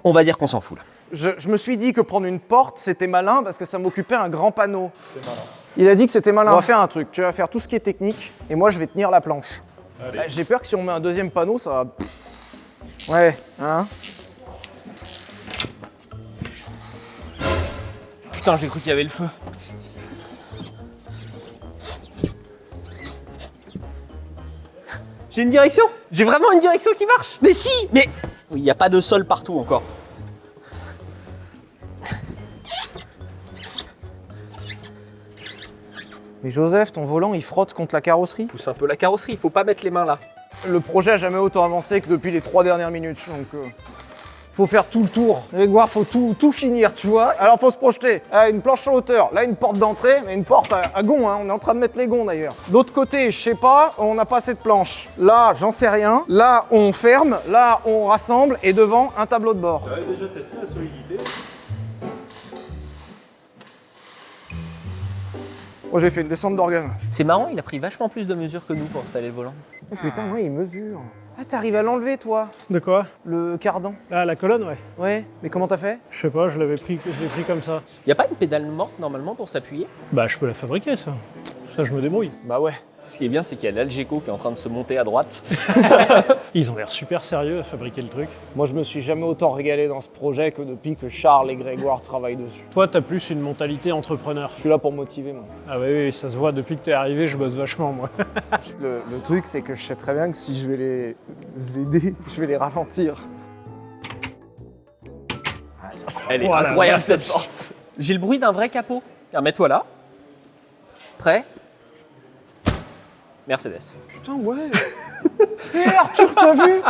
C: On va dire qu'on s'en fout là.
A: Je me suis dit que prendre une porte, c'était malin parce que ça m'occupait un grand panneau. C'est malin. Il a dit que c'était malin. On va faire un truc. Tu vas faire tout ce qui est technique et moi, je vais tenir la planche. Bah, j'ai peur que si on met un deuxième panneau, ça va... Ouais, hein?
C: Putain, j'ai cru qu'il y avait le feu. J'ai une direction. J'ai vraiment une direction qui marche. Mais si, mais il n'y a pas de sol partout encore.
A: Mais Joseph, ton volant, il frotte contre la carrosserie.
C: Pousse un peu la carrosserie, il faut pas mettre les mains là.
A: Le projet a jamais autant avancé que depuis les 3 dernières minutes, donc faut faire tout le tour. Grégoire, faut tout finir, tu vois. Alors faut se projeter. Ah, une planche en hauteur, là une porte d'entrée, mais une porte à gonds, hein. On est en train de mettre les gonds d'ailleurs. L'autre côté, je sais pas, on n'a pas assez de planches. Là, j'en sais rien. Là, on ferme, là, on rassemble, et devant, un tableau de bord.
B: T'avais déjà testé la solidité?
A: Oh, j'ai fait une descente d'organes.
C: C'est marrant, il a pris vachement plus de mesures que nous pour installer le volant.
A: Oh putain, ouais, il mesure. Ah, t'arrives à l'enlever, toi,
D: De quoi?
A: le cardan.
D: Ah, la colonne, ouais.
A: Ouais, mais comment t'as fait?
D: Je sais pas, je l'ai pris comme ça.
C: Y a pas une pédale morte normalement pour s'appuyer?
D: Bah, je peux la fabriquer, ça. Ça, je me débrouille.
A: Bah ouais.
C: Ce qui est bien, c'est qu'il y a l'Algeco qui est en train de se monter à droite.
D: Ils ont l'air super sérieux à fabriquer le truc.
A: Moi, je me suis jamais autant régalé dans ce projet que depuis que Charles et Grégoire travaillent dessus.
D: Toi, t'as plus une mentalité entrepreneur.
A: Je suis là pour motiver, moi.
D: Ah oui, ça se voit, depuis que t'es arrivé, je bosse vachement, moi.
A: Le truc, c'est que je sais très bien que si je vais les aider, je vais les ralentir.
C: Elle est
D: Oh la
C: incroyable
D: vache.
C: cette porte. J'ai le bruit d'un vrai capot. Tiens, mets-toi là. Prêt? Mercedes.
A: Putain, ouais. Hé Arthur, t'as vu?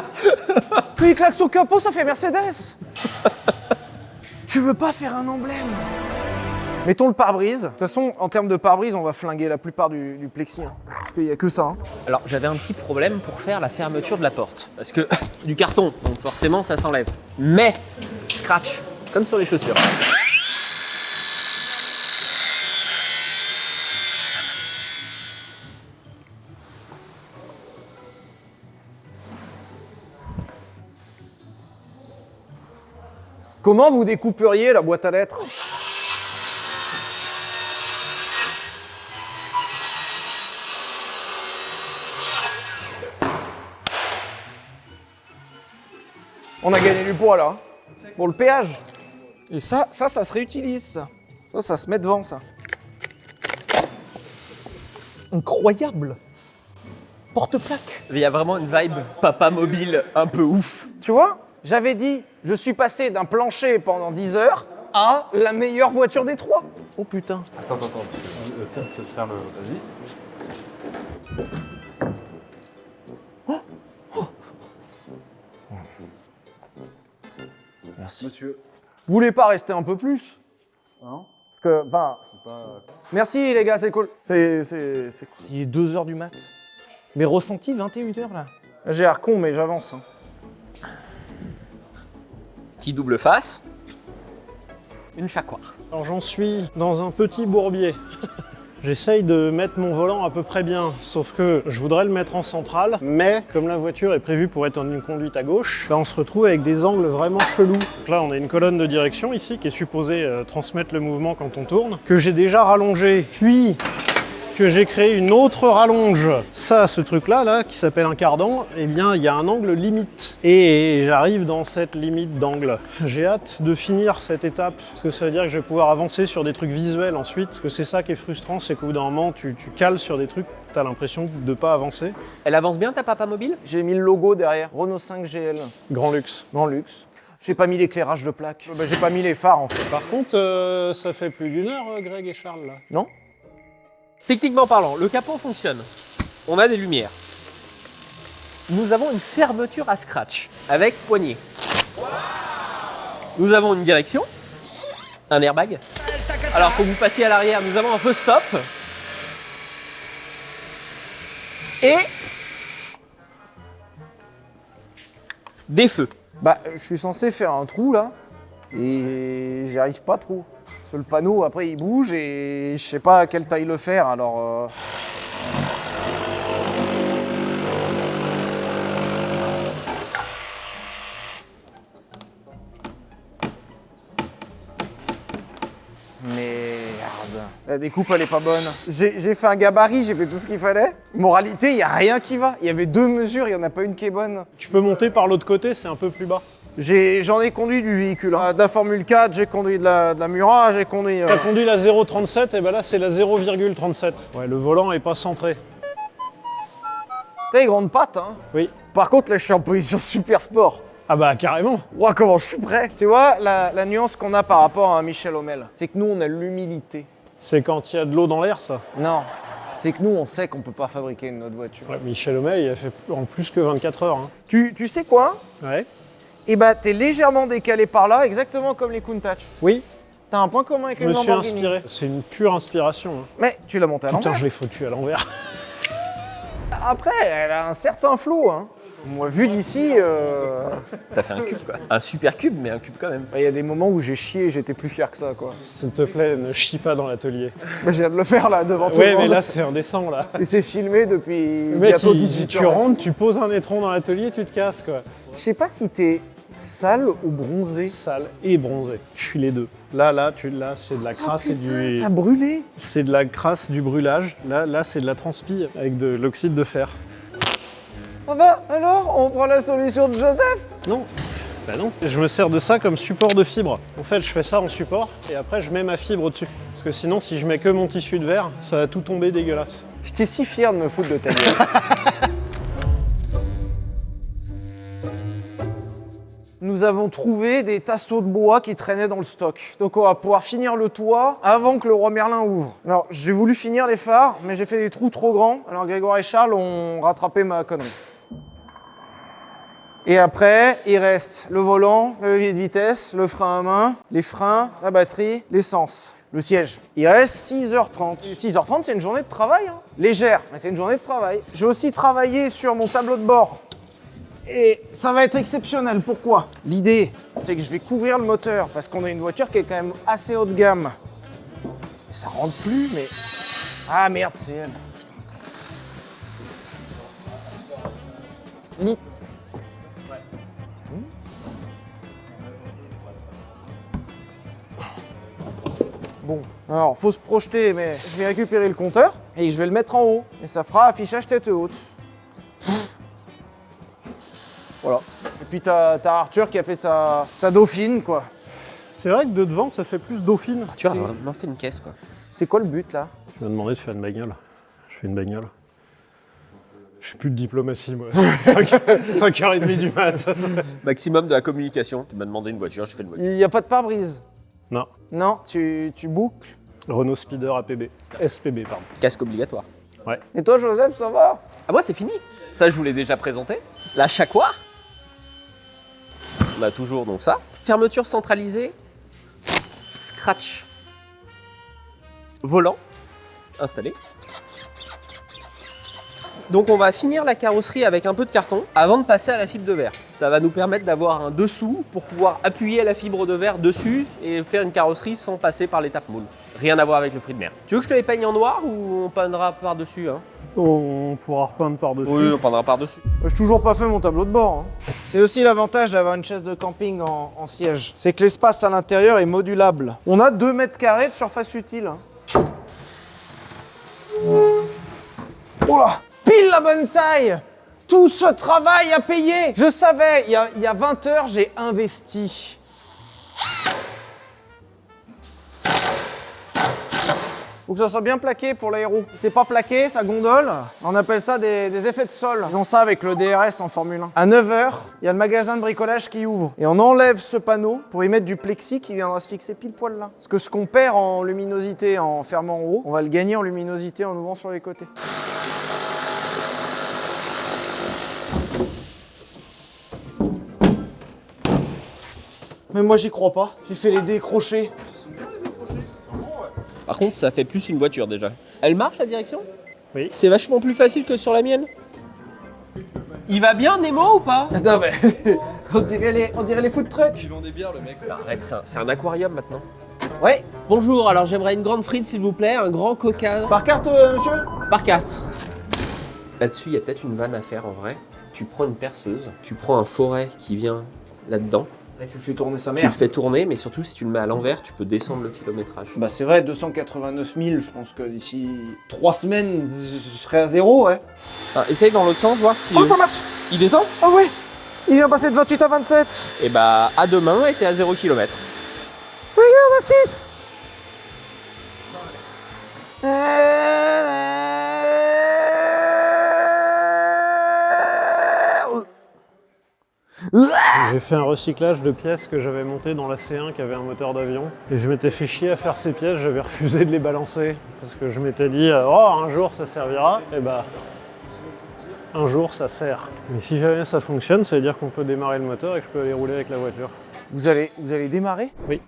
A: Quand il claque son capot, ça fait Mercedes. Tu veux pas faire un emblème? Mettons le pare-brise. De toute façon, en termes de pare-brise, on va flinguer la plupart du plexi. Hein. Parce qu'il n'y a que ça. Hein.
C: Alors j'avais un petit problème pour faire la fermeture de la porte. Parce que du carton, donc forcément ça s'enlève. Mais scratch, comme sur les chaussures.
A: Comment vous découperiez la boîte à lettres? On a gagné du poids là, pour le péage. Et ça se réutilise ça. Ça se met devant ça. Incroyable. Porte-plaque.
C: Il y a vraiment une vibe papa mobile un peu ouf.
A: Tu vois, j'avais dit, je suis passé d'un plancher pendant 10 heures à la meilleure voiture des trois. Oh putain.
B: Attends. Tiens, ferme, vas-y.
A: Merci.
B: Monsieur.
A: Vous voulez pas rester un peu plus?
B: Non.
A: Parce que, ben,
B: C'est pas...
A: merci les gars, c'est cool. C'est cool. Il est 2 h du mat. Mais ressenti 21 h là. J'ai l'air con, mais j'avance. Hein.
C: Petit double face. Une chacoire.
D: Alors j'en suis dans un petit bourbier. J'essaye de mettre mon volant à peu près bien, sauf que je voudrais le mettre en centrale, mais comme la voiture est prévue pour être en une conduite à gauche, là on se retrouve avec des angles vraiment chelous. Donc là on a une colonne de direction ici qui est supposée transmettre le mouvement quand on tourne, que j'ai déjà rallongé, puis que j'ai créé une autre rallonge. Ça, ce truc-là, qui s'appelle un cardan, eh bien, il y a un angle limite. Et j'arrive dans cette limite d'angle. J'ai hâte de finir cette étape, parce que ça veut dire que je vais pouvoir avancer sur des trucs visuels ensuite. Parce que c'est ça qui est frustrant, c'est qu'au bout d'un moment, tu cales sur des trucs, t'as l'impression de pas avancer.
C: Elle avance bien ta papa mobile?
A: J'ai mis le logo derrière. Renault 5 GL.
D: Grand luxe.
A: Grand luxe. J'ai pas mis l'éclairage de plaque. Bah, j'ai pas mis les phares en fait.
D: Par contre, ça fait plus d'1 heure, Greg et Charles, là.
A: Non?
C: Techniquement parlant, le capot fonctionne. On a des lumières. Nous avons une fermeture à scratch avec poignée. Nous avons une direction, un airbag. Alors quand vous passiez à l'arrière, nous avons un feu stop. Et des feux.
A: Bah, je suis censé faire un trou là, et j'y arrive pas trop. Parce que le panneau après il bouge et je sais pas à quelle taille le faire alors. Merde. La découpe elle est pas bonne. J'ai fait un gabarit, j'ai fait tout ce qu'il fallait. Moralité, il y a rien qui va. Il y avait 2 mesures, il y en a pas une qui est bonne.
D: Tu peux monter par l'autre côté, c'est un peu plus bas.
A: J'en ai conduit du véhicule, hein. De la Formule 4, j'ai conduit de la Mura, j'ai conduit...
D: T'as conduit la 0,37 et ben là c'est la 0,37. Ouais, le volant est pas centré.
A: T'as les grandes pattes, hein.
D: Oui.
A: Par contre, là, je suis en position super sport.
D: Ah bah carrément.
A: Ouah, comment je suis prêt. Tu vois, la nuance qu'on a par rapport à un Michel Hommel, c'est que nous, on a l'humilité.
D: C'est quand il y a de l'eau dans l'air, ça.
A: Non, c'est que nous, on sait qu'on peut pas fabriquer une autre voiture.
D: Ouais, Michel Hommel, il a fait en plus que 24 heures. Hein.
A: Tu sais quoi?
D: Ouais.
A: Eh bah, t'es légèrement décalé par là, exactement comme les Countach.
D: Oui,
A: T'as un point commun avec
D: je
A: une
D: me suis
A: Lamborghini.
D: inspiré. C'est une pure inspiration. Hein.
A: Mais tu l'as monté à
D: Putain,
A: l'envers.
D: je l'ai foutu à l'envers.
A: Après, elle a un certain flow, hein. Moi, vu d'ici,
C: T'as fait un cube quoi. Un super cube, mais un cube quand même.
A: il y a des moments où j'ai chié et j'étais plus fier que ça, quoi.
D: S'il te plaît, ne chie pas dans l'atelier.
A: Mais je viens de le faire, là, devant tout
D: Ouais,
A: le
D: mais
A: monde.
D: là, c'est indécent, là.
A: Et c'est filmé depuis
D: Le mec,
A: bientôt 18
D: tu
A: ans.
D: rentres, tu poses un étron dans l'atelier, tu te casses, quoi.
A: Je sais pas si t'es sale ou bronzé.
D: Sale et bronzé. Je suis les deux. Là, c'est de la crasse et du...
A: T'as brûlé.
D: C'est de la crasse, du brûlage. Là, c'est de la transpi avec de l'oxyde de fer.
A: Ah bah, alors, on prend la solution de Joseph.
D: Non. Bah non. Je me sers de ça comme support de fibre. En fait, je fais ça en support et après, je mets ma fibre au-dessus. Parce que sinon, si je mets que mon tissu de verre, ça va tout tomber dégueulasse.
A: J'étais si fier de me foutre de ta gueule. Nous nous avons trouvé des tasseaux de bois qui traînaient dans le stock. Donc on va pouvoir finir le toit avant que le roi Merlin ouvre. Alors j'ai voulu finir les phares, mais j'ai fait des trous trop grands. Alors Grégoire et Charles ont rattrapé ma connerie. Et après, il reste le volant, le levier de vitesse, le frein à main, les freins, la batterie, l'essence, le siège. Il reste 6h30. 6h30, c'est une journée de travail, hein. Légère, mais c'est une journée de travail. J'ai aussi travaillé sur mon tableau de bord. Et ça va être exceptionnel. Pourquoi? L'idée, c'est que je vais couvrir le moteur parce qu'on a une voiture qui est quand même assez haut de gamme. Ça rentre plus, mais... Ah merde, c'est elle. Putain. Bon, alors faut se projeter, mais je vais récupérer le compteur et je vais le mettre en haut. Et ça fera affichage tête haute. Voilà. Et puis t'as Arthur qui a fait sa dauphine, quoi.
D: C'est vrai que de devant, ça fait plus dauphine.
C: Tu vois, on fait une caisse quoi.
A: C'est quoi le but là?
D: Tu m'as demandé de faire une bagnole. Je fais une bagnole. Je fais plus de diplomatie, moi. 5h30 du mat.
C: Maximum de la communication. Tu m'as demandé une voiture, je fais une voiture.
A: Il n'y a pas de pare-brise?
D: Non.
A: Non, tu boucles.
D: Renault Speeder APB. SPB, pardon.
C: Casque obligatoire.
D: Ouais.
A: Et toi Joseph, ça va?
C: Ah moi c'est fini. Ça je vous l'ai déjà présenté. La Chacoire. On a toujours donc ça. Fermeture centralisée. Scratch. Volant. Installé. Donc on va finir la carrosserie avec un peu de carton avant de passer à la fibre de verre. Ça va nous permettre d'avoir un dessous pour pouvoir appuyer la fibre de verre dessus et faire une carrosserie sans passer par l'étape moule. Rien à voir avec le fruit de mer. Tu veux que je te les peigne en noir ou on peindra par-dessus hein?
D: On pourra repeindre par-dessus.
C: Oui, on peindra par-dessus.
A: J'ai toujours pas fait mon tableau de bord, hein. C'est aussi l'avantage d'avoir une chaise de camping en siège. C'est que l'espace à l'intérieur est modulable. On a 2 mètres carrés de surface utile. Hein. Oula! Pile la bonne taille! Tout ce travail à payer! Je savais, il y a 20 heures, j'ai investi. Faut que ça soit bien plaqué pour l'aéro. C'est pas plaqué, ça gondole. On appelle ça des effets de sol. Ils ont ça avec le DRS en Formule 1. À 9h, il y a le magasin de bricolage qui ouvre. Et on enlève ce panneau pour y mettre du plexi qui viendra se fixer pile poil là. Parce que ce qu'on perd en luminosité en fermant en haut, on va le gagner en luminosité en ouvrant sur les côtés. Mais moi j'y crois pas. J'ai fait les décrochés.
C: Par contre, ça fait plus une voiture déjà. Elle marche la direction?
D: Oui.
C: C'est vachement plus facile que sur la mienne. Il va bien Nemo ou pas?
A: Attends, mais on dirait les food trucks.
B: Ils vendent des bières, le mec.
C: Arrête ça, c'est un aquarium maintenant.
A: Ouais.
C: Bonjour, alors j'aimerais une grande frite s'il vous plaît, un grand coca.
A: Par carte, monsieur?
C: Par carte. Là-dessus, il y a peut-être une vanne à faire en vrai. Tu prends une perceuse, tu prends un forêt qui vient là-dedans.
A: Et tu fais tourner sa
C: Tu
A: mère.
C: le fais tourner, mais surtout si tu le mets à l'envers, tu peux descendre le kilométrage.
A: Bah c'est vrai, 289 000, je pense que d'ici 3 semaines, je serai à 0, ouais.
C: Ah, essaye dans l'autre sens, voir si...
A: Oh, ça marche!
C: Il descend?
A: Oh ouais! Il vient passer de 28 à 27.
C: Et bah, à demain, et t'es à 0 km.
A: Regarde, à 6.
D: J'ai fait un recyclage de pièces que j'avais montées dans la C1 qui avait un moteur d'avion. Et je m'étais fait chier à faire ces pièces, j'avais refusé de les balancer. Parce que je m'étais dit, oh, un jour ça servira. Et bah, un jour ça sert. Mais si jamais ça fonctionne, ça veut dire qu'on peut démarrer le moteur et que je peux aller rouler avec la voiture.
A: Vous allez démarrer?
D: Oui.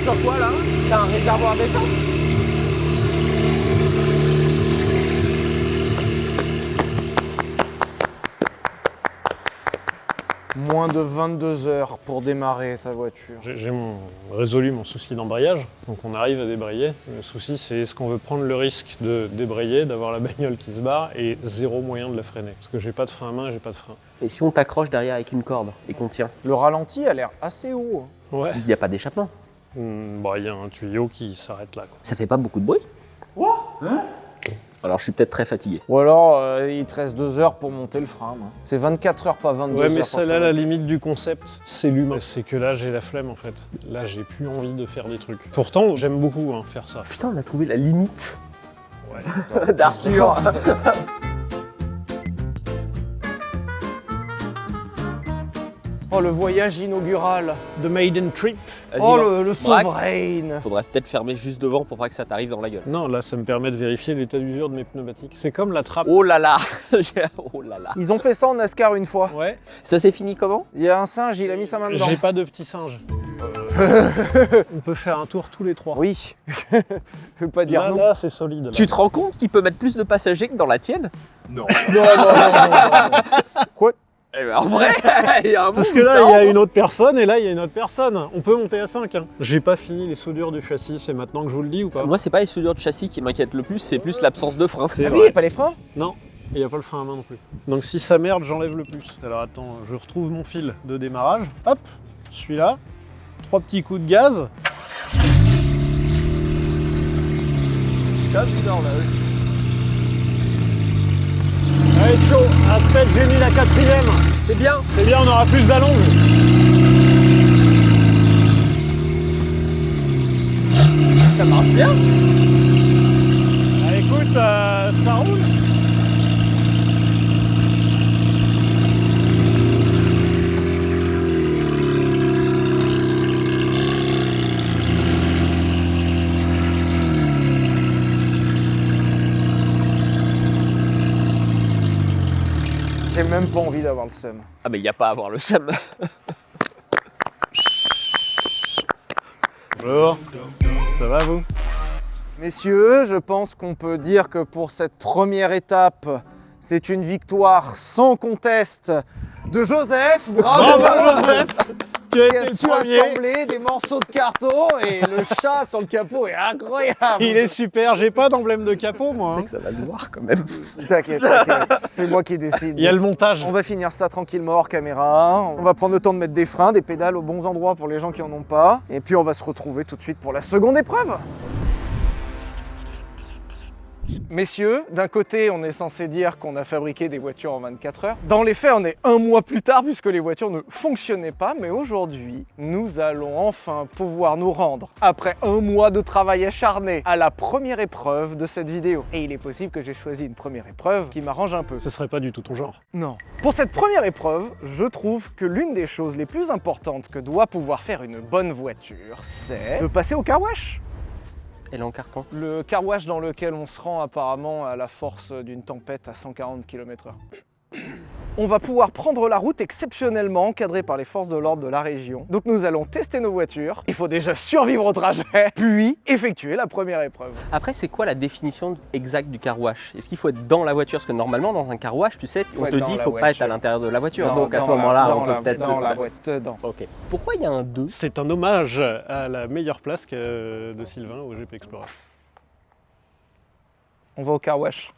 C: Sur quoi là? T'as un réservoir d'essence?
A: Moins de 22 heures pour démarrer ta voiture.
D: J'ai résolu mon souci d'embrayage, donc on arrive à débrayer. Le souci, c'est est-ce qu'on veut prendre le risque de débrayer, d'avoir la bagnole qui se barre et zéro moyen de la freiner. Parce que j'ai pas de frein à main et j'ai pas de frein.
C: Et si on t'accroche derrière avec une corde et qu'on tient,
A: Le ralenti a l'air assez haut.
D: Ouais.
C: il n'y a pas d'échappement.
D: Bah, y a un tuyau qui s'arrête là, quoi.
C: Ça fait pas beaucoup de bruit. Alors je suis peut-être très fatigué.
A: Ou alors, il te reste 2 heures pour monter le frein. Moi. C'est 24 heures, pas 22 heures.
D: Ouais, mais
A: pour
D: c'est là
A: faire.
D: la limite du concept, c'est l'humain. C'est que là, j'ai la flemme en fait. Là, j'ai plus envie de faire des trucs. Pourtant, j'aime beaucoup faire ça.
C: Putain, on a trouvé la limite
D: Ouais.
C: d'Arthur.
A: Oh, le voyage inaugural.
D: The Maiden Trip.
A: Oh, le souverain.
C: Faudrait peut-être fermer juste devant pour pas que ça t'arrive dans la gueule.
D: Non, là, ça me permet de vérifier l'état d'usure de mes pneumatiques. C'est comme la trappe.
C: Oh là là. Oh là là.
A: Ils ont fait ça en NASCAR une fois.
D: Ouais.
C: Ça s'est fini comment?
A: Il y a un singe, il a mis sa main dedans.
D: J'ai pas de petit singe. On peut faire un tour tous les trois.
A: Oui. Je veux pas dire
D: Là,
A: non.
D: là, c'est solide. Là.
C: Tu te rends compte qu'il peut mettre plus de passagers que dans la tienne?
A: Non. Quoi?
C: Eh ben, en vrai, il y a un
D: Parce
C: bout
D: que
C: où
D: là,
C: ça
D: il y a
C: rentre.
D: une autre personne et là, il y a une autre personne. On peut monter à 5. J'ai pas fini les soudures du châssis, c'est maintenant que je vous le dis ou pas?
C: Moi, c'est pas les soudures de châssis qui m'inquiètent le plus, c'est plus l'absence de frein.
D: C'est
A: Ah
D: vrai.
A: oui, pas les freins?
D: Non, il n'y a pas le frein à main non plus. Donc si ça merde, j'enlève le plus. Alors attends, je retrouve mon fil de démarrage. Hop, celui-là. 3 petits coups de gaz. Allez, chaud. Après, j'ai mis la 4e.
C: C'est bien.
D: C'est bien, on aura plus d'allonge.
C: Ça marche bien.
D: Ah, écoute, ça roule.
A: J'ai même pas envie d'avoir le seum.
C: Ah mais il n'y a pas à avoir le seum.
D: Bonjour. Ça va vous?
A: Messieurs, je pense qu'on peut dire que pour cette première étape, c'est une victoire sans conteste de Joseph. Bravo Joseph!
D: Tu as
A: Qui a
D: été le
A: su
D: premier.
A: assembler des morceaux de carton et le chat sur le capot est incroyable.
D: Il est super, j'ai pas d'emblème de capot moi. hein.
C: Que ça va se voir quand même.
A: T'inquiète, t'inquiète, c'est moi qui décide.
D: Il y a le montage.
A: On va finir ça tranquillement hors caméra. On va prendre le temps de mettre des freins, des pédales aux bons endroits pour les gens qui en ont pas. Et puis on va se retrouver tout de suite pour la seconde épreuve. Messieurs, d'un côté, on est censé dire qu'on a fabriqué des voitures en 24 heures. Dans les faits, on est 1 mois plus tard puisque les voitures ne fonctionnaient pas. Mais aujourd'hui, nous allons enfin pouvoir nous rendre, après 1 mois de travail acharné, à la première épreuve de cette vidéo. Et il est possible que j'ai choisi une première épreuve qui m'arrange un peu.
D: Ce serait pas du tout ton genre.
A: Non. Pour cette première épreuve, je trouve que l'une des choses les plus importantes que doit pouvoir faire une bonne voiture, c'est de passer au car wash.
C: Elle est en carton.
A: Le car wash dans lequel on se rend apparemment à la force d'une tempête à 140 km/h. On va pouvoir prendre la route exceptionnellement encadrée par les forces de l'ordre de la région. Donc nous allons tester nos voitures. Il faut déjà survivre au trajet, puis effectuer la première épreuve.
C: Après, c'est quoi la définition exacte du car wash? Est-ce qu'il faut être dans la voiture? Parce que normalement, dans un car wash, tu sais, on
A: être
C: te
A: dans
C: dit qu'il
A: la
C: faut pas être à
A: voiture.
C: l'intérieur de la voiture.
A: Dans-
C: Donc à ce
A: dans la-
C: moment-là,
A: dans
C: on peut
A: la-
C: peut-être...
A: dans la voiture, dedans.
C: Ok. Pourquoi il y a un 2?
D: C'est un hommage à la meilleure place de Sylvain au GP Explorer.
A: On va au car wash.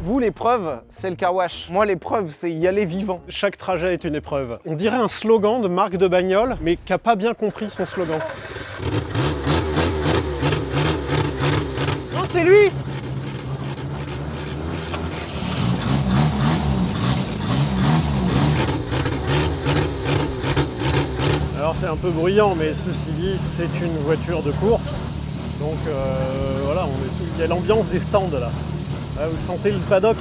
A: Vous, l'épreuve, c'est le car wash. Moi, l'épreuve, c'est y aller vivant.
D: Chaque trajet est une épreuve. On dirait un slogan de marque de bagnole, mais qui n'a pas bien compris son slogan.
A: Non, c'est lui!
D: Alors c'est un peu bruyant, mais ceci dit, c'est une voiture de course. Donc voilà, il y a l'ambiance des stands là. Là, vous sentez le paddock?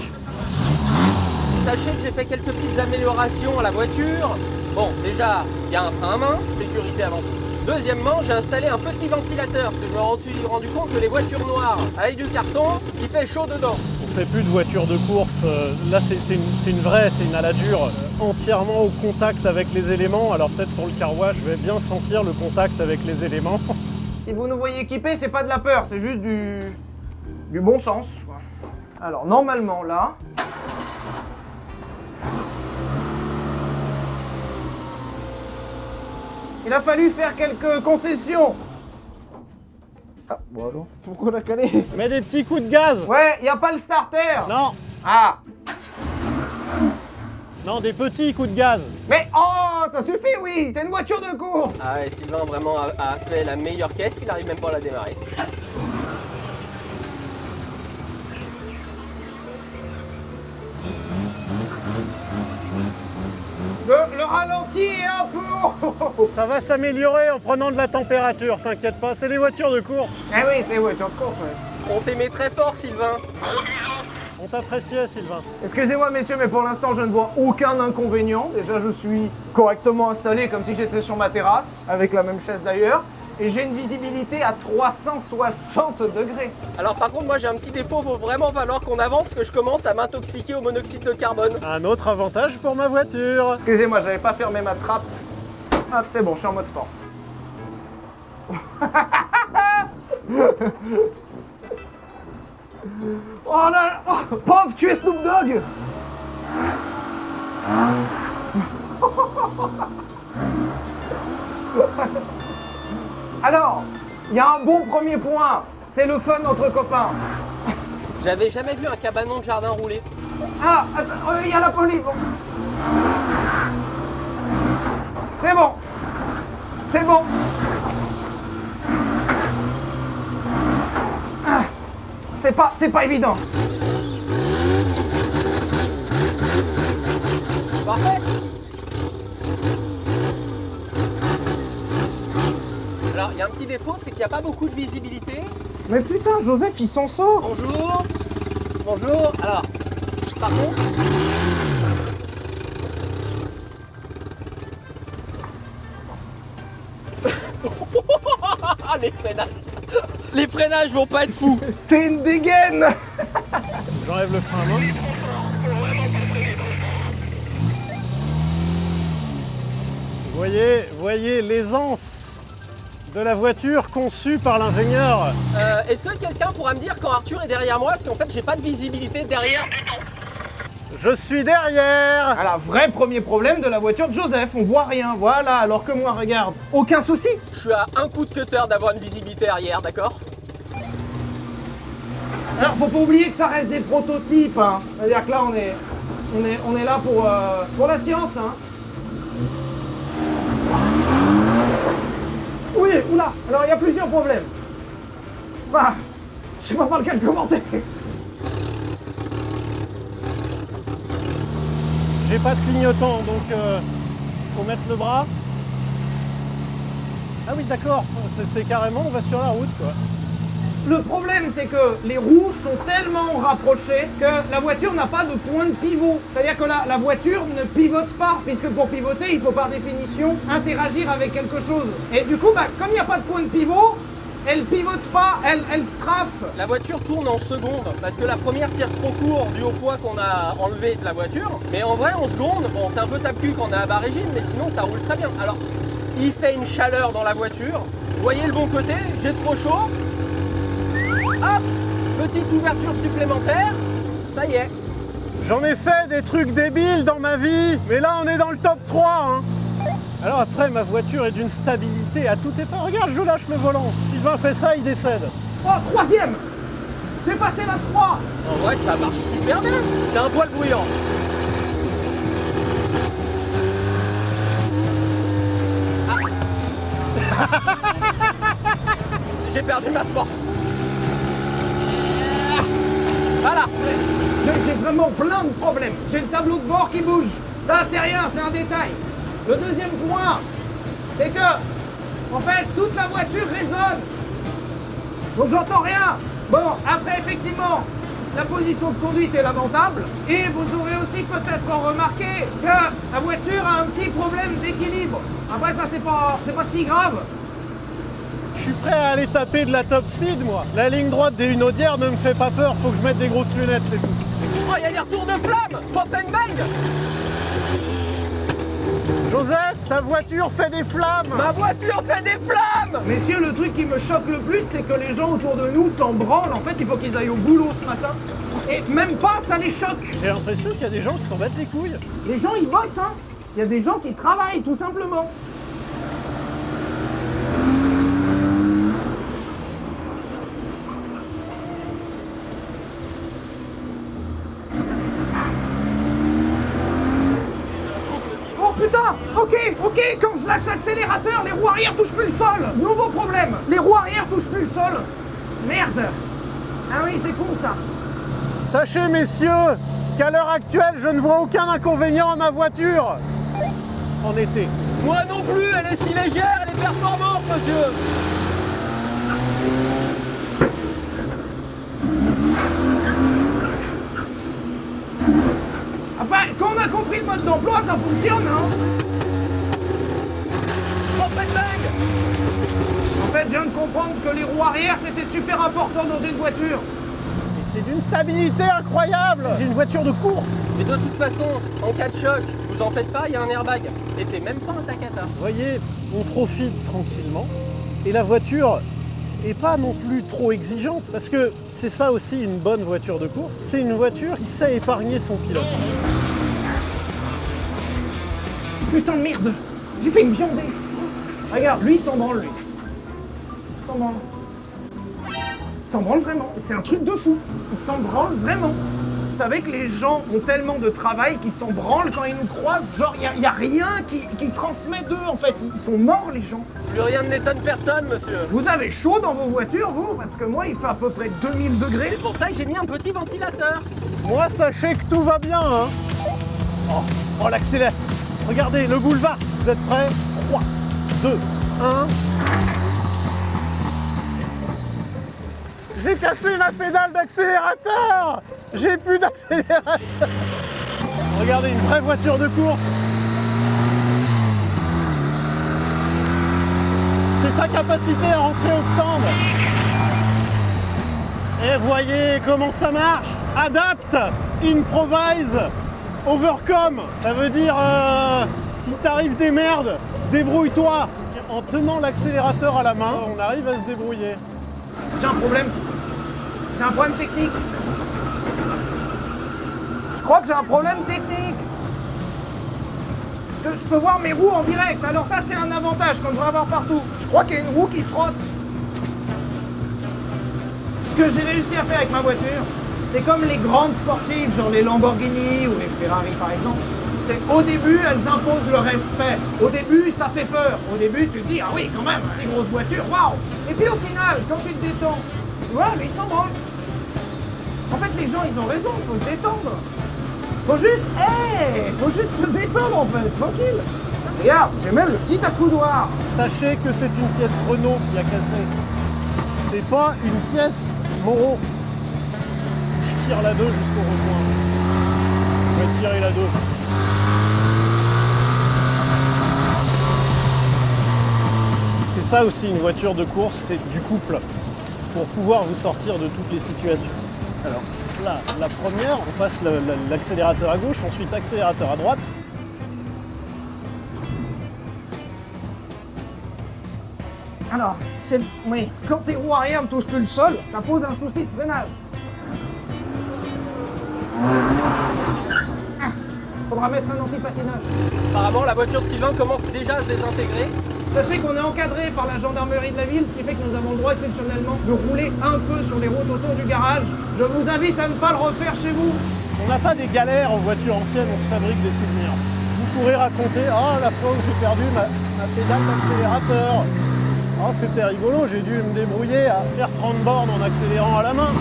C: Sachez que j'ai fait quelques petites améliorations à la voiture. Bon, déjà, il y a un frein à main, sécurité avant tout. Deuxièmement, j'ai installé un petit ventilateur, parce que je me suis rendu compte que les voitures noires avec du carton, il fait chaud dedans.
D: On fait plus de voiture de course. Là, c'est une vraie, c'est une à la dure, entièrement au contact avec les éléments. Alors peut-être pour le car wash, je vais bien sentir le contact avec les éléments.
A: Si vous nous voyez équipés, c'est pas de la peur, c'est juste du bon sens, quoi. Alors, normalement, là... Il a fallu faire quelques concessions. Ah, bon alors, pourquoi la caler?
D: Mets des petits coups de gaz.
A: Ouais, y a pas le starter.
D: Non,
A: Ah.
D: non, des petits coups de gaz.
A: Mais oh, ça suffit, oui. C'est une voiture de course.
C: Ah ouais, Sylvain vraiment a fait la meilleure caisse, il arrive même pas à la démarrer.
A: Le ralenti est un peu haut.
D: Ça va s'améliorer en prenant de la température, t'inquiète pas, c'est des voitures de course.
A: Eh oui, c'est voiture de course, ouais.
C: On t'aimait très fort, Sylvain.
D: On t'appréciait, Sylvain.
A: Excusez-moi, messieurs, mais pour l'instant, je ne vois aucun inconvénient. Déjà, je suis correctement installé, comme si j'étais sur ma terrasse, avec la même chaise d'ailleurs. Et j'ai une visibilité à 360 degrés.
C: Alors par contre, moi j'ai un petit défaut, faut vraiment falloir qu'on avance, que je commence à m'intoxiquer au monoxyde de carbone.
D: Un autre avantage pour ma voiture.
A: Excusez-moi, j'avais pas fermé ma trappe. Hop, c'est bon, je suis en mode sport. Oh là là, oh, pauvre, tu es Snoop Dogg. Alors, il y a un bon premier point, c'est le fun entre copains.
C: J'avais jamais vu un cabanon de jardin rouler.
A: Ah, attends, il y a la police. Bon. C'est bon. C'est bon. Ah, c'est pas évident.
C: Parfait. Alors, il y a un petit défaut, c'est qu'il n'y a pas beaucoup de visibilité.
A: Mais putain, Joseph, il s'en sort.
C: Bonjour. Bonjour. Alors, par contre... les freinages. Les freinages vont pas être fous.
A: T'es une dégaine.
D: J'enlève le frein à main. Voyez l'aisance de la voiture conçue par l'ingénieur.
C: Est-ce que quelqu'un pourra me dire quand Arthur est derrière moi? Parce qu'en fait, j'ai pas de visibilité derrière du tout.
D: Je suis derrière.
A: Alors, vrai premier problème de la voiture de Joseph, on voit rien, voilà, alors que moi, regarde, aucun souci.
C: Je suis à un coup de cutter d'avoir une visibilité arrière, d'accord?
A: Alors, faut pas oublier que ça reste des prototypes, hein. C'est-à-dire que là, on est là pour la science, hein. Oui, oula, alors il y a plusieurs problèmes. Bah, je sais pas par lequel commencer.
D: J'ai pas de clignotant, donc faut mettre le bras. Ah oui, d'accord, c'est carrément, on va sur la route, quoi.
A: Le problème, c'est que les roues sont tellement rapprochées que la voiture n'a pas de point de pivot. C'est-à-dire que la voiture ne pivote pas, puisque pour pivoter, il faut par définition interagir avec quelque chose. Et du coup, bah, comme il n'y a pas de point de pivot, elle pivote pas, elle strafe.
C: La voiture tourne en secondes, parce que la première tire trop court dû au poids qu'on a enlevé de la voiture. Mais en vrai, en secondes, bon, c'est un peu tape-cul quand on est à bas régime, mais sinon, ça roule très bien. Alors, il fait une chaleur dans la voiture. Voyez le bon côté, j'ai trop chaud. Hop, petite ouverture supplémentaire, ça y est.
D: J'en ai fait des trucs débiles dans ma vie, mais là on est dans le top 3, hein. Alors après, ma voiture est d'une stabilité à tout épin. Regarde, je lâche le volant. Sylvain fait ça, il décède.
A: Oh, troisième. J'ai passé la 3.
C: En vrai, ça marche super bien. C'est un poil bruyant. Ah. J'ai perdu ma porte. Voilà.
A: J'ai vraiment plein de problèmes. J'ai le tableau de bord qui bouge. Ça, c'est rien, c'est un détail. Le deuxième point, c'est que, en fait, toute la voiture résonne. Donc j'entends rien. Bon, après, effectivement, la position de conduite est lamentable. Et vous aurez aussi peut-être remarqué que la voiture a un petit problème d'équilibre. Après, ça, c'est pas si grave.
D: Je suis prêt à aller taper de la top speed, moi. La ligne droite des Hunaudières ne me fait pas peur, faut que je mette des grosses lunettes, c'est tout.
C: Oh, il y a des retours de flamme. Pop and bang.
D: Joseph, ta voiture fait des flammes.
C: Ma voiture fait des flammes.
A: Messieurs, le truc qui me choque le plus, c'est que les gens autour de nous s'en branlent. En fait, il faut qu'ils aillent au boulot ce matin. Et même pas, ça les choque.
D: J'ai l'impression qu'il y a des gens qui s'en battent les couilles.
A: Les gens, ils bossent, hein. Il y a des gens qui travaillent, tout simplement. putain! Ok, quand je lâche l'accélérateur, les roues arrière touchent plus le sol! Nouveau problème! Les roues arrière touchent plus le sol! Merde! Ah oui, c'est con ça!
D: Sachez, messieurs, qu'à l'heure actuelle, je ne vois aucun inconvénient à ma voiture en été.
C: Moi non plus, elle est si légère, elle est performante, monsieur.
A: Ah bah, quand on a compris le mode d'emploi, ça fonctionne, hein!
C: Oh, bang, bang.
A: En fait, je viens de comprendre que les roues arrière, c'était super important dans une voiture.
D: C'est d'une stabilité incroyable. J'ai une voiture de course.
C: Mais de toute façon, en cas de choc, vous en faites pas, il y a un airbag. Et c'est même pas un Takata.
D: Vous voyez, on profite tranquillement et la voiture est pas non plus trop exigeante parce que c'est ça aussi une bonne voiture de course. C'est une voiture qui sait épargner son pilote.
A: Putain de merde! J'ai fait une viandée! Regarde, lui il s'en branle, lui. Il s'en branle. Il s'en branle vraiment. C'est un truc de fou. Il s'en branle vraiment. Vous savez que les gens ont tellement de travail qu'ils s'en branlent quand ils nous croisent. Genre, il n'y a rien qui transmet d'eux, en fait. Ils sont morts, les gens.
C: Plus rien ne n'étonne personne, monsieur.
A: Vous avez chaud dans vos voitures, vous? Parce que moi, il fait à peu près 2000 degrés.
C: C'est pour ça que j'ai mis un petit ventilateur.
D: Moi, sachez que tout va bien, hein. Oh l'accélère. Regardez, le boulevard. Vous êtes prêts? 3, 2, 1. J'ai cassé ma pédale d'accélérateur. J'ai plus d'accélérateur. Regardez, une vraie voiture de course. C'est sa capacité à rentrer au stand. Et voyez comment ça marche. Adapt, improvise, overcome. Ça veut dire si t'arrives des merdes, débrouille-toi. En tenant l'accélérateur à la main, on arrive à se débrouiller.
A: J'ai un problème. J'ai un problème technique. Je crois que j'ai un problème technique. Parce que je peux voir mes roues en direct. Alors ça, c'est un avantage qu'on devrait avoir partout. Je crois qu'il y a une roue qui frotte. Ce que j'ai réussi à faire avec ma voiture, c'est comme les grandes sportives, genre les Lamborghini ou les Ferrari par exemple. C'est au début, elles imposent le respect. Au début, ça fait peur. Au début, tu te dis, ah oui, quand même, c'est une grosse voiture, waouh. Et puis au final, quand tu te détends, tu vois, mais ils s'en branlent. En fait, les gens, ils ont raison, il faut se détendre. Faut juste se détendre en fait, tranquille. Regarde, j'ai même le petit accoudoir.
D: Sachez que c'est une pièce Renault qui a cassé. C'est pas une pièce Moro. Je tire la 2 jusqu'au rejoint. Je vais tirer la 2. C'est ça aussi une voiture de course, c'est du couple. Pour pouvoir vous sortir de toutes les situations. Alors là, la première, on passe l'accélérateur à gauche, ensuite accélérateur à droite.
A: Alors, oui, quand tes roues arrière ne touchent plus le sol, ça pose un souci de freinage. Faudra mettre un anti-patinage.
C: Apparemment, la voiture de Sylvain commence déjà à se désintégrer.
A: Sachez qu'on est encadré par la gendarmerie de la ville, ce qui fait que nous avons le droit exceptionnellement de rouler un peu sur les routes autour du garage. Je vous invite à ne pas le refaire chez vous.
D: On n'a pas des galères en voiture ancienne, on se fabrique des souvenirs. Vous pourrez raconter, la fois où j'ai perdu ma pédale d'accélérateur. C'était rigolo, j'ai dû me débrouiller à faire 30 bornes en accélérant à la main.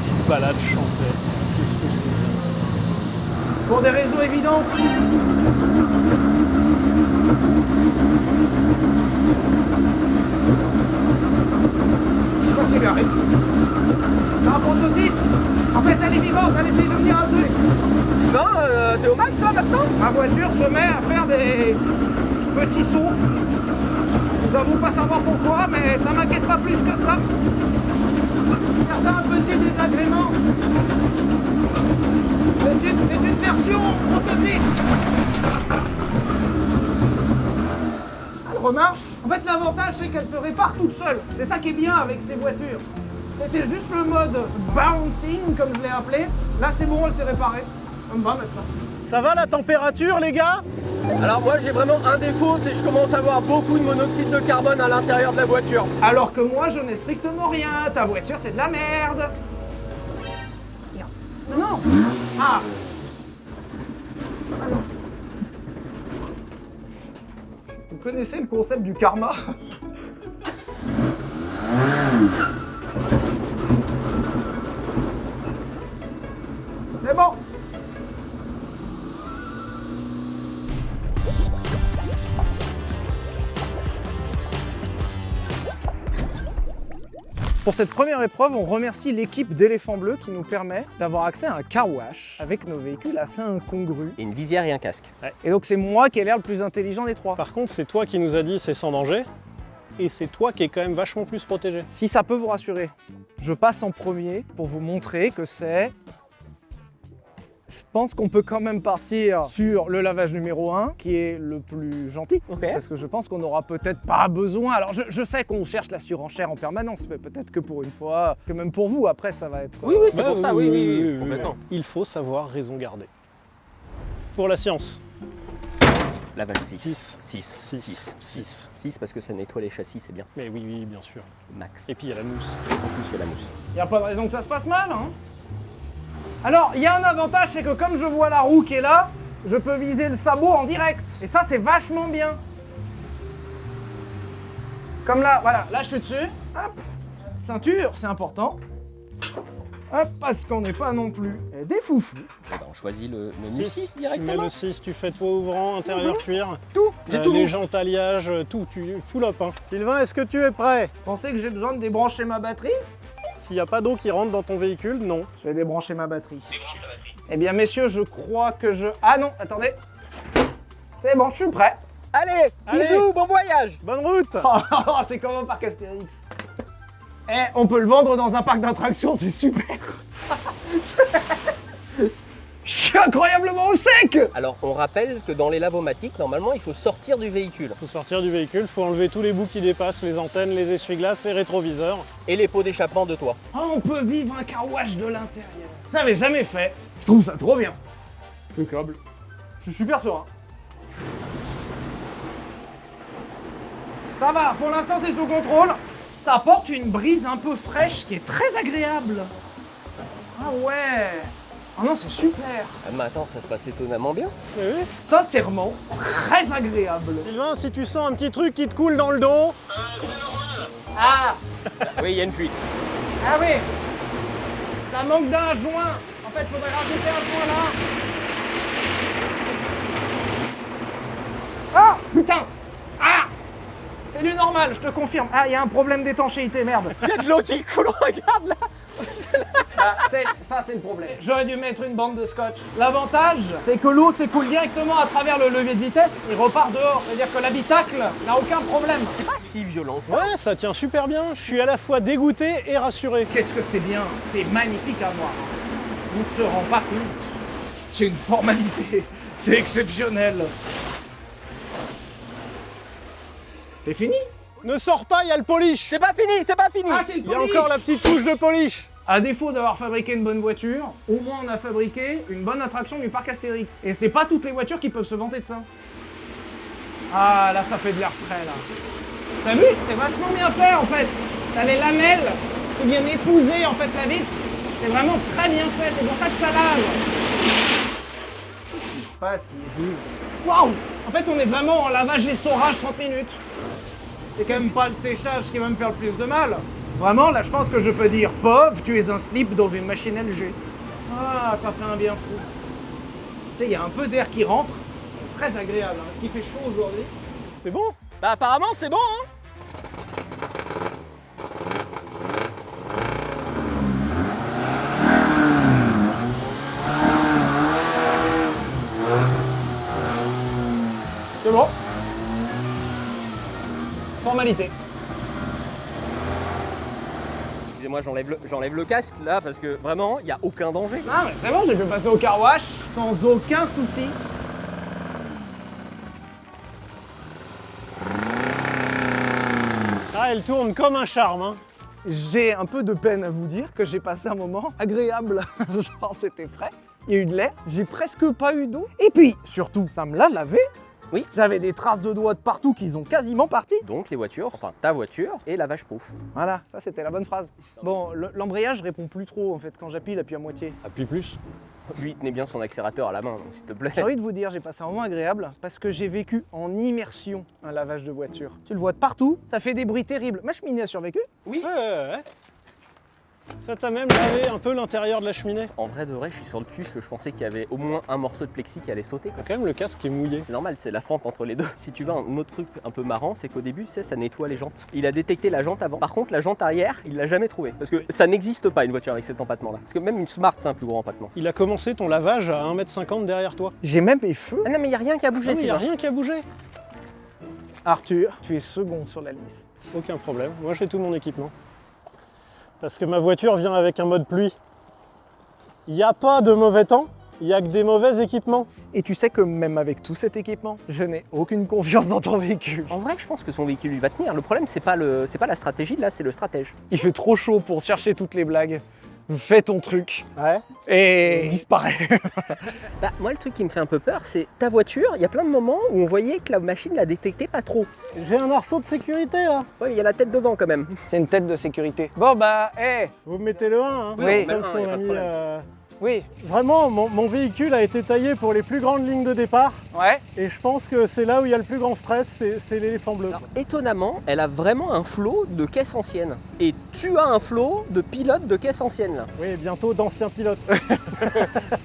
D: Petite balade champêtre, qu'est-ce que c'est bien.
A: Pour des raisons évidentes. Je sais pas si elle arrive. C'est un prototype. En fait, elle est vivante, elle essaie de me dire un truc.
C: Sylvain, t'es au max là maintenant?
A: Ma voiture se met à faire des petits sauts. Je vous avoue pas savoir pourquoi, mais ça m'inquiète pas plus que ça. Certains petits désagréments. C'est une version prototype. Elle remarche. En fait, l'avantage, c'est qu'elle se répare toute seule. C'est ça qui est bien avec ces voitures. C'était juste le mode bouncing, comme je l'ai appelé. Là, c'est bon, elle s'est réparée. Ça me va maintenant.
D: Ça va la température, les gars?
C: Alors moi j'ai vraiment un défaut, c'est que je commence à avoir beaucoup de monoxyde de carbone à l'intérieur de la voiture.
A: Alors que moi je n'ai strictement rien, ta voiture c'est de la merde. Non. Ah. connaissez le concept du karma? C'est bon. Pour cette première épreuve, on remercie l'équipe d'Éléphant Bleu qui nous permet d'avoir accès à un car wash avec nos véhicules assez incongrus.
C: Et une visière et un casque.
A: Et donc c'est moi qui ai l'air le plus intelligent des trois.
D: Par contre, c'est toi qui nous as dit c'est sans danger. Et c'est toi qui es quand même vachement plus protégé.
A: Si ça peut vous rassurer, je passe en premier pour vous montrer que c'est... Je pense qu'on peut quand même partir sur le lavage numéro 1, qui est le plus gentil.
C: Ok.
A: Parce que je pense qu'on n'aura peut-être pas besoin. Alors je sais qu'on cherche la surenchère en permanence, mais peut-être que pour une fois, parce que même pour vous, après ça va être...
C: Oui, oui, c'est
D: Bah,
C: pour ça, oui, complètement.
D: Il faut savoir raison garder. Pour la science.
C: Lavage 6.
D: 6.
C: 6.
D: 6. 6.
C: 6 parce que ça nettoie les châssis, c'est bien.
D: Mais oui, oui, bien sûr.
C: Max.
D: Et puis il y a la mousse.
C: En plus, il y a la mousse.
A: Il n'y a pas de raison que ça se passe mal, hein. Alors, il y a un avantage, c'est que comme je vois la roue qui est là, je peux viser le sabot en direct. Et ça, c'est vachement bien. Comme là, voilà, là je suis dessus. Hop, ceinture, c'est important. Hop, parce qu'on n'est pas non plus des foufous.
C: Eh ben, on choisit le menu 6
D: Tu mets
C: directement.
D: le 6, tu fais toit ouvrant, intérieur cuir.
A: Tout, j'ai tout
D: Les
A: mis.
D: jantes alliage, tout, tu full up. Hein. Sylvain, est-ce que tu es prêt?
A: Pensez que j'ai besoin de débrancher ma batterie?
D: S'il n'y a pas d'eau qui rentre dans ton véhicule, non.
A: Je vais débrancher ma batterie. Eh bien, messieurs, je crois que je... Ah non, attendez. C'est bon, je suis prêt.
C: Allez,
D: Allez.
C: bisous, bon voyage.
D: Bonne route.
A: Oh, c'est comme un parc Astérix. Eh, on peut le vendre dans un parc d'attractions, c'est super. Je suis incroyablement au sec.
C: Alors, on rappelle que dans les lavomatiques, normalement, il faut sortir du véhicule.
D: Faut sortir du véhicule, faut enlever tous les bouts qui dépassent, les antennes, les essuie-glaces, les rétroviseurs.
C: Et les pots d'échappement de toit.
A: Oh, on peut vivre un car wash de l'intérieur. Ça, j'avais jamais fait. Je trouve ça trop bien. Impeccable. Je suis super serein. Ça va, pour l'instant c'est sous contrôle. Ça apporte une brise un peu fraîche qui est très agréable. Ah ouais. Ah non, c'est super.
C: Ah, mais attends, ça se passe étonnamment bien.
D: Eh oui.
A: Sincèrement, très agréable.
D: Sylvain, si tu sens un petit truc qui te coule dans le dos,
A: Ah,
C: Oui, il y a une fuite.
A: ah oui. Ça manque d'un joint. En fait, faudrait rajouter un joint là. Ah, putain. Ah, c'est du normal, je te confirme. Ah, il y a un problème d'étanchéité, merde.
C: Il y a de l'eau qui coule, regarde là.
A: Ah, ça, c'est le problème. J'aurais dû mettre une bande de scotch. L'avantage, c'est que l'eau s'écoule directement à travers le levier de vitesse et repart dehors. C'est-à-dire que l'habitacle n'a aucun problème.
C: C'est pas si violent que ça.
D: ouais, ça tient super bien. Je suis à la fois dégoûté et rassuré.
A: Qu'est-ce que c'est bien, c'est magnifique à voir. On ne se rend pas compte. C'est une formalité, c'est exceptionnel. C'est fini?
D: Ne sors pas, il y a le polish.
C: C'est pas fini, c'est pas fini.
A: Ah, c'est le
D: Il y a
A: polish.
D: encore la petite couche de polish.
A: À défaut d'avoir fabriqué une bonne voiture, au moins on a fabriqué une bonne attraction du parc Astérix. Et c'est pas toutes les voitures qui peuvent se vanter de ça. Ah, là ça fait de l'air frais là. T'as vu? C'est vachement bien fait en fait. T'as les lamelles qui viennent épouser en fait la vitre. C'est vraiment très bien fait, c'est pour ça que ça lave. Qu'est-ce qui se passe? Waouh! En fait on est vraiment en lavage et saurage 30 minutes. C'est quand même pas le séchage qui va me faire le plus de mal. Vraiment, là, je pense que je peux dire « Pauvre, tu es un slip dans une machine LG ». Ah, ça fait un bien fou. Tu sais, il y a un peu d'air qui rentre. Très agréable, hein. Est-ce qu'il fait chaud aujourd'hui?
D: C'est bon?
C: Bah apparemment c'est bon, hein.
A: C'est bon. Formalité.
C: Excusez-moi, j'enlève le casque là parce que vraiment, il n'y a aucun danger.
A: Ah, mais c'est bon, j'ai pu passer au car wash sans aucun souci.
D: Ah, elle tourne comme un charme. Hein.
A: J'ai un peu de peine à vous dire que j'ai passé un moment agréable. Genre, c'était frais. Il y a eu de l'air. J'ai presque pas eu d'eau. Et puis, surtout, ça me l'a lavé.
C: Oui.
A: J'avais des traces de doigts de partout qui sont quasiment parties.
C: Donc les voitures, enfin ta voiture et lavage proof.
A: Voilà, ça c'était la bonne phrase. Bon, l'embrayage répond plus trop en fait. Quand j'appuie, il appuie à moitié.
D: Appuie plus.
C: Lui, il tenait bien son accélérateur à la main, donc s'il te plaît.
A: J'ai envie de vous dire, j'ai passé un moment agréable parce que j'ai vécu en immersion un lavage de voiture. Tu le vois de partout, ça fait des bruits terribles. Ma cheminée a survécu.
C: Oui.
D: Ouais. Ça t'a même lavé un peu l'intérieur de la cheminée.
C: En vrai de vrai, je suis sur le cul parce que je pensais qu'il y avait au moins un morceau de plexi qui allait sauter.
D: T'as quand même le casque qui est mouillé.
C: C'est normal, c'est la fente entre les deux. Si tu veux, un autre truc un peu marrant, c'est qu'au début, tu sais, ça nettoie les jantes. Il a détecté la jante avant. Par contre, la jante arrière, il l'a jamais trouvée. Parce que ça n'existe pas une voiture avec cet empattement-là. Parce que même une Smart, c'est un plus gros empattement.
D: Il a commencé ton lavage à 1,50 m derrière toi.
A: J'ai même mes feux.
C: Ah non, mais il n'y a rien qui a bougé,
D: Il n'y a
C: Sylvain.
D: rien qui a bougé.
A: Arthur, tu es second sur la liste.
D: Aucun problème, moi j'ai tout mon équipement. Parce que ma voiture vient avec un mode pluie. Il n'y a pas de mauvais temps, il n'y a que des mauvais équipements.
A: Et tu sais que même avec tout cet équipement, je n'ai aucune confiance dans ton véhicule.
C: En vrai, je pense que son véhicule, il va tenir. Le problème, c'est pas la stratégie, là, c'est le stratège.
A: Il fait trop chaud pour chercher toutes les blagues. Fais ton truc
D: Ouais.
A: et disparaît.
C: Bah, moi, le truc qui me fait un peu peur, c'est ta voiture, il y a plein de moments où on voyait que la machine la détectait pas trop.
D: J'ai un arceau de sécurité là.
C: Ouais, mais il y a la tête devant quand même.
A: C'est une tête de sécurité. Bon bah,
D: Vous me mettez le 1, hein.
A: Oui.
D: Parce
C: Non,
D: qu'on
C: y a
D: a
C: pas de
D: mis,
C: problème.
A: oui,
D: Vraiment, mon véhicule a été taillé pour les plus grandes lignes de départ.
A: ouais.
D: Et je pense que c'est là où il y a le plus grand stress, c'est l'éléphant bleu.
C: Alors, étonnamment, elle a vraiment un flot de caisse ancienne. Et tu as un flot de pilotes de caisse ancienne là.
D: Oui, bientôt d'anciens pilotes.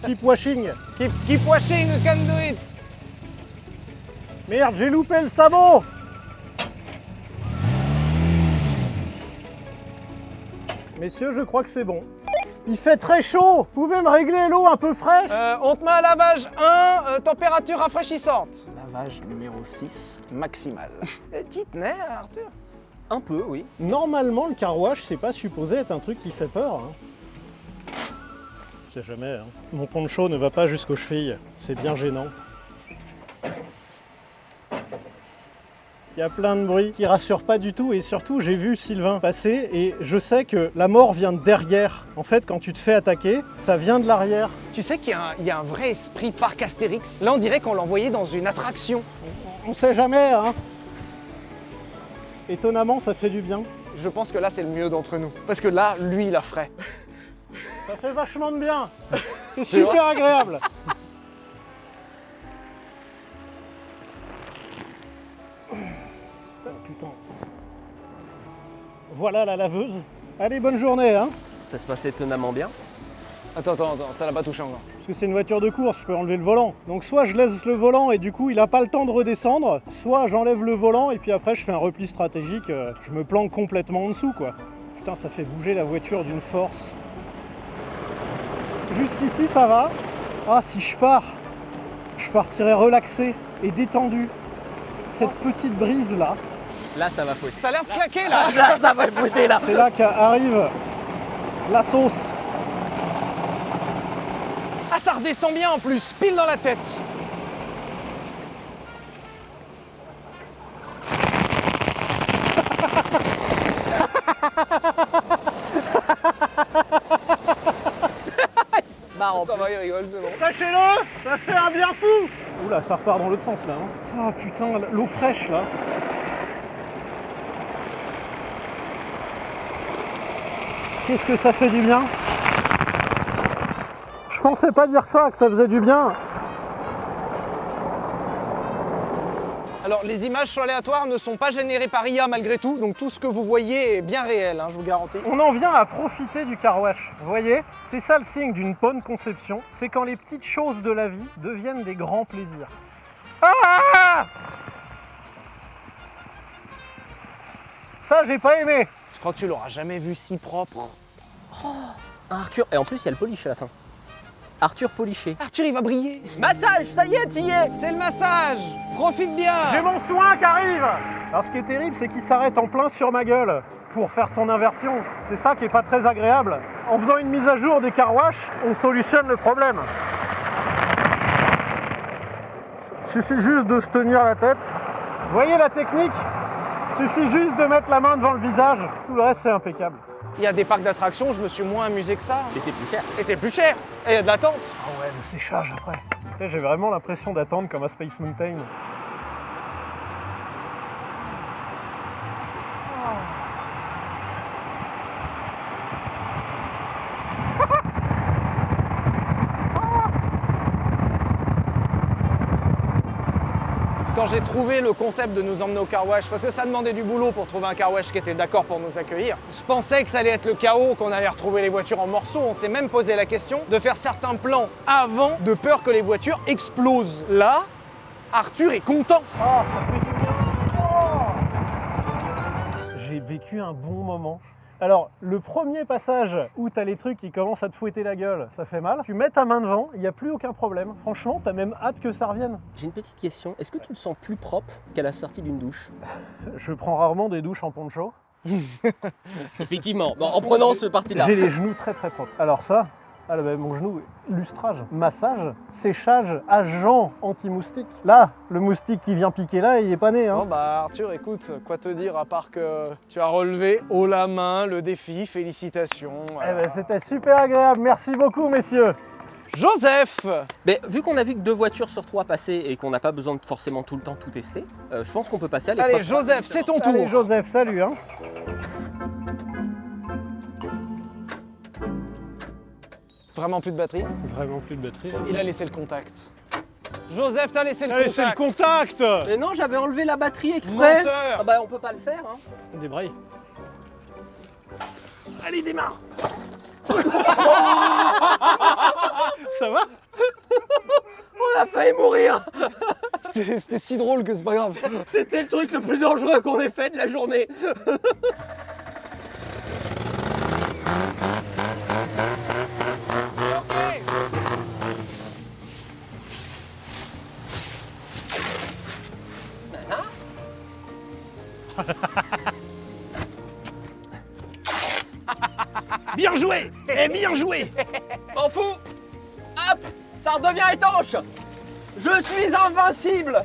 D: Keep washing.
A: Keep washing, you can do it.
D: Merde, j'ai loupé le sabot. Messieurs, je crois que c'est bon. Il fait très chaud. Vous pouvez me régler l'eau un peu fraîche?
A: On te met un lavage 1, température rafraîchissante. Lavage numéro 6, maximal. Tu tenais, Arthur?
C: Un peu, oui.
D: Normalement, le car wash, c'est pas supposé être un truc qui fait peur. Hein. Je sais jamais. Hein. Mon poncho ne va pas jusqu'aux chevilles. C'est bien gênant. Il y a plein de bruit qui rassure pas du tout et surtout j'ai vu Sylvain passer et je sais que la mort vient de derrière. En fait quand tu te fais attaquer, ça vient de l'arrière.
A: Tu sais qu'il y a un vrai esprit parc Astérix. Là on dirait qu'on l'envoyait dans une attraction.
D: On sait jamais hein. Étonnamment ça fait du bien.
A: Je pense que là c'est le mieux d'entre nous. Parce que là, lui, il a frais.
D: Ça fait vachement de bien. C'est
A: C'est vrai.
D: super agréable. Putain. Voilà la laveuse. Allez, bonne journée hein.
C: Ça se passe étonnamment bien.
A: Attends, ça l'a pas touché encore.
D: Parce que c'est une voiture de course, je peux enlever le volant. Donc soit je laisse le volant et du coup il n'a pas le temps de redescendre, soit j'enlève le volant et puis après je fais un repli stratégique, je me planque complètement en dessous quoi. Putain, ça fait bouger la voiture d'une force. Jusqu'ici ça va. Ah, si je partirai relaxé et détendu. Cette petite brise là,
C: Là, ça va fouetter.
A: Ça a l'air de claquer là.
C: Là, ça va fouetter là.
D: c'est là qu'arrive la sauce.
A: Ah, ça redescend bien en plus, pile dans la tête.
C: Marrant.
A: Ça va, il rigole, c'est bon.
D: Sachez-le, ça fait un bien fou. Oula, ça repart dans l'autre sens là. Hein. Oh putain, l'eau fraîche là. Qu'est-ce que ça fait du bien. Je pensais pas dire ça, que ça faisait du bien.
A: Alors, les images sur aléatoires ne sont pas générées par IA malgré tout, donc tout ce que vous voyez est bien réel, hein, je vous garantis.
D: On en vient à profiter du car wash. Vous voyez, c'est ça le signe d'une bonne conception, c'est quand les petites choses de la vie deviennent des grands plaisirs. Ah! Ça, j'ai pas aimé.
A: Je crois que tu l'auras jamais vu si propre.
C: Arthur, et en plus, il y a le polish à la fin. Arthur poliché.
A: Arthur, il va briller.
C: Massage, ça y est, t'y es.
A: C'est le massage. Profite bien.
D: J'ai mon soin qui arrive. Alors ce qui est terrible, c'est qu'il s'arrête en plein sur ma gueule pour faire son inversion. C'est ça qui est pas très agréable. En faisant une mise à jour des car wash, on solutionne le problème. Suffit juste de se tenir la tête. Vous voyez la technique? Suffit juste de mettre la main devant le visage. Tout le reste, c'est impeccable.
A: Il y a des parcs d'attractions, je me suis moins amusé que ça.
C: Mais c'est plus cher.
A: Et c'est plus cher. Et il y a de l'attente.
D: Ah ouais, le séchage après. Tu sais, j'ai vraiment l'impression d'attendre comme à Space Mountain.
A: quand j'ai trouvé le concept de nous emmener au car wash, parce que ça demandait du boulot pour trouver un car wash qui était d'accord pour nous accueillir. Je pensais que ça allait être le chaos, qu'on allait retrouver les voitures en morceaux. On s'est même posé la question de faire certains plans avant, de peur que les voitures explosent. Là, Arthur est content.
D: Oh, ça fait du bien. J'ai vécu un bon moment. Alors, le premier passage où t'as les trucs qui commencent à te fouetter la gueule, ça fait mal. Tu mets ta main devant, il n'y a plus aucun problème. Franchement, t'as même hâte que ça revienne.
C: J'ai une petite question. Est-ce que tu te sens plus propre qu'à la sortie d'une douche?
D: Je prends rarement des douches en poncho.
C: Effectivement. Bon, en prenant ce parti-là.
D: J'ai les genoux très très propres. Alors ça, mon genou, lustrage, massage, séchage, agent anti-moustique. Là, le moustique qui vient piquer là, il est pas né. Hein.
A: Bon bah Arthur, écoute, quoi te dire à part que tu as relevé haut la main le défi, félicitations.
D: Eh ben, c'était super agréable, merci beaucoup messieurs.
A: Joseph!
C: Mais vu qu'on a vu que 2 voitures sur 3 passer et qu'on n'a pas besoin de forcément tout le temps tout tester, je pense qu'on peut passer à l'épreuve.
A: Allez Joseph, c'est ton tour.
D: Allez Joseph, salut hein.
A: Vraiment plus de batterie?
D: Vraiment plus de batterie.
A: Il a laissé le contact. Joseph, t'as laissé le
D: Allez,
A: contact.
D: c'est le contact.
C: Mais non, j'avais enlevé la batterie exprès.
A: Menteur.
C: Ah bah on peut pas le faire. Hein.
D: Débraille. Allez, démarre. Ça va?
C: On a failli mourir.
A: C'était si drôle que c'est pas grave.
C: C'était le truc le plus dangereux qu'on ait fait de la journée.
D: Bien joué. Eh, bien joué.
C: M'en fous. Hop, ça redevient étanche. Je suis invincible.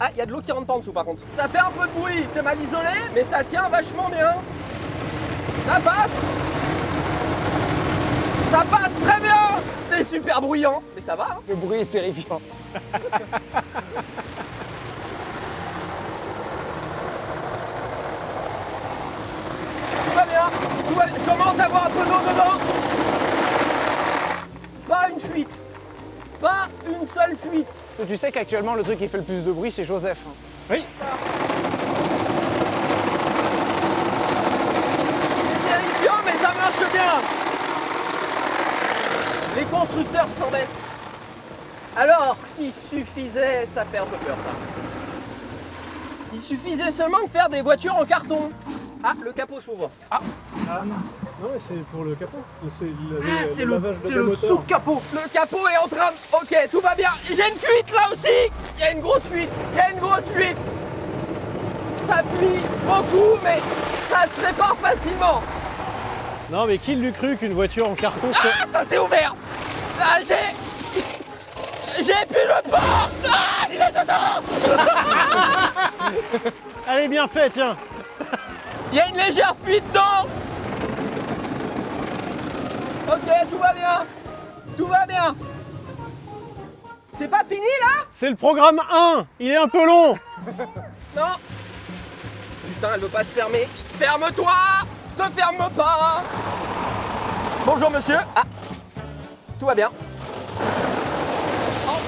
C: Ah, il y a de l'eau qui rentre pas en dessous par contre. Ça fait un peu de bruit, c'est mal isolé, mais ça tient vachement bien. Ça passe. Ça passe très bien. C'est super bruyant, mais ça va. Hein.
A: Le bruit est terrifiant.
C: Tout va bien. Je commence à avoir un peu d'eau dedans. Pas une fuite. Pas une seule fuite.
A: Tu sais qu'actuellement le truc qui fait le plus de bruit c'est Joseph.
D: Oui.
C: C'est terrifiant mais ça marche bien. Les constructeurs s'embêtent. Alors, il suffisait, ça fait un peu peur ça. Il suffisait seulement de faire des voitures en carton. Ah, le capot s'ouvre.
D: Ah non, mais c'est pour le capot.
C: C'est le dessous de capot. Le capot est en train de... Ok, tout va bien. J'ai une fuite là aussi. Il y a une grosse fuite. Ça fuit beaucoup, mais ça se répare facilement.
D: Non, mais qui l'eût cru qu'une voiture en carton...
C: Ah, ça s'est ouvert. Ah, j'ai plus le porte. Ah, il est dedans.
D: Allez, bien fait, tiens.
C: Il y a une légère fuite dedans. Ok, tout va bien. Tout va bien. C'est pas fini là?
D: C'est le programme 1, il est un peu long.
C: Non. Putain, elle veut pas se fermer. Ferme-toi. Te ferme pas. Bonjour monsieur. Ah. Tout va bien.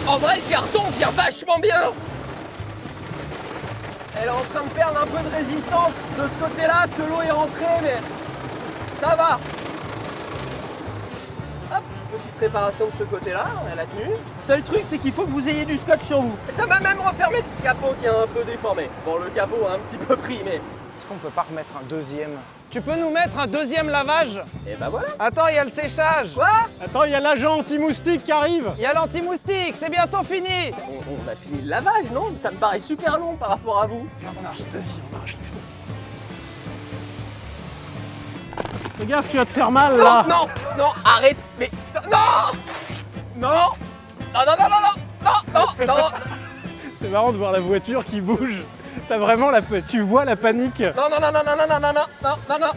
C: En vrai, le carton tient vachement bien. Elle est en train de perdre un peu de résistance de ce côté-là, parce que l'eau est rentrée, mais ça va. Hop, petite réparation de ce côté-là, elle a tenu. Seul truc, c'est qu'il faut que vous ayez du scotch sur vous. Et ça m'a même refermé le capot qui est un peu déformé. Bon, le capot a un petit peu pris, mais...
A: Est-ce qu'on peut pas remettre un deuxième? Tu peux nous mettre un deuxième lavage?
C: Et bah voilà.
A: Attends, il y a le séchage.
C: Quoi?
D: Attends, il y a l'agent anti-moustique qui arrive.
A: Il y a l'anti-moustique, c'est bientôt fini.
C: On a fini le lavage, non? Ça me paraît super long par rapport à vous.
A: On arrache, vas-y, on arrache.
D: Fais gaffe, tu vas te faire mal là.
C: Non, non, arrête, mais... Non. Non. Non, non, non, non, non, non, non.
D: C'est marrant de voir la voiture qui bouge. T'as vraiment tu vois la panique.
C: Non, non, non, non, non, non, non, non, non, non, non.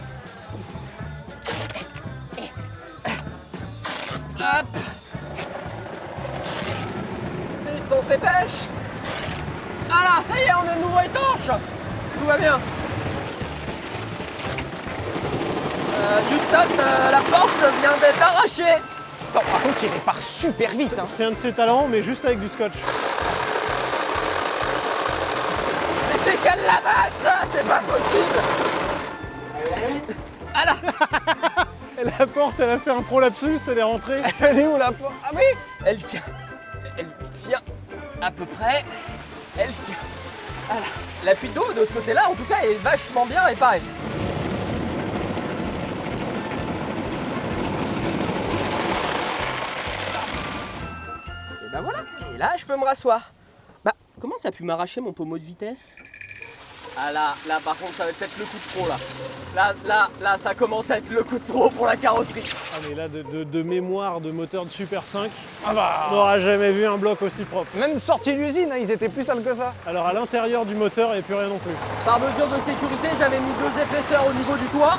C: Hop. Vite, on se dépêche. Ah là, ça y est, on est de nouveau étanche. Tout va bien. Houston, la porte vient d'être arrachée.
A: Attends, par contre, il répare super vite. Hein.
D: C'est un de ses talents, mais juste avec du scotch.
C: quel lavage, c'est pas possible. Ah là.
D: Et la porte, elle a fait un prolapsus, elle est rentrée.
A: Elle est où la porte? Ah oui.
C: Elle tient à peu près. Elle tient. Voilà. La fuite d'eau de ce côté-là, en tout cas, est vachement bien réparée. Et ben voilà. Et là, je peux me rasseoir. Bah, comment ça a pu m'arracher mon pommeau de vitesse? Ah là, par contre, ça va être le coup de trop, là. Là, ça commence à être le coup de trop pour la carrosserie.
D: Ah mais là, de mémoire de moteur de Super 5, on n'aura jamais vu un bloc aussi propre.
A: Même sorti de l'usine, hein, ils étaient plus sales que ça.
D: Alors à l'intérieur du moteur, il n'y a plus rien non plus.
C: Par mesure de sécurité, j'avais mis 2 épaisseurs au niveau du toit.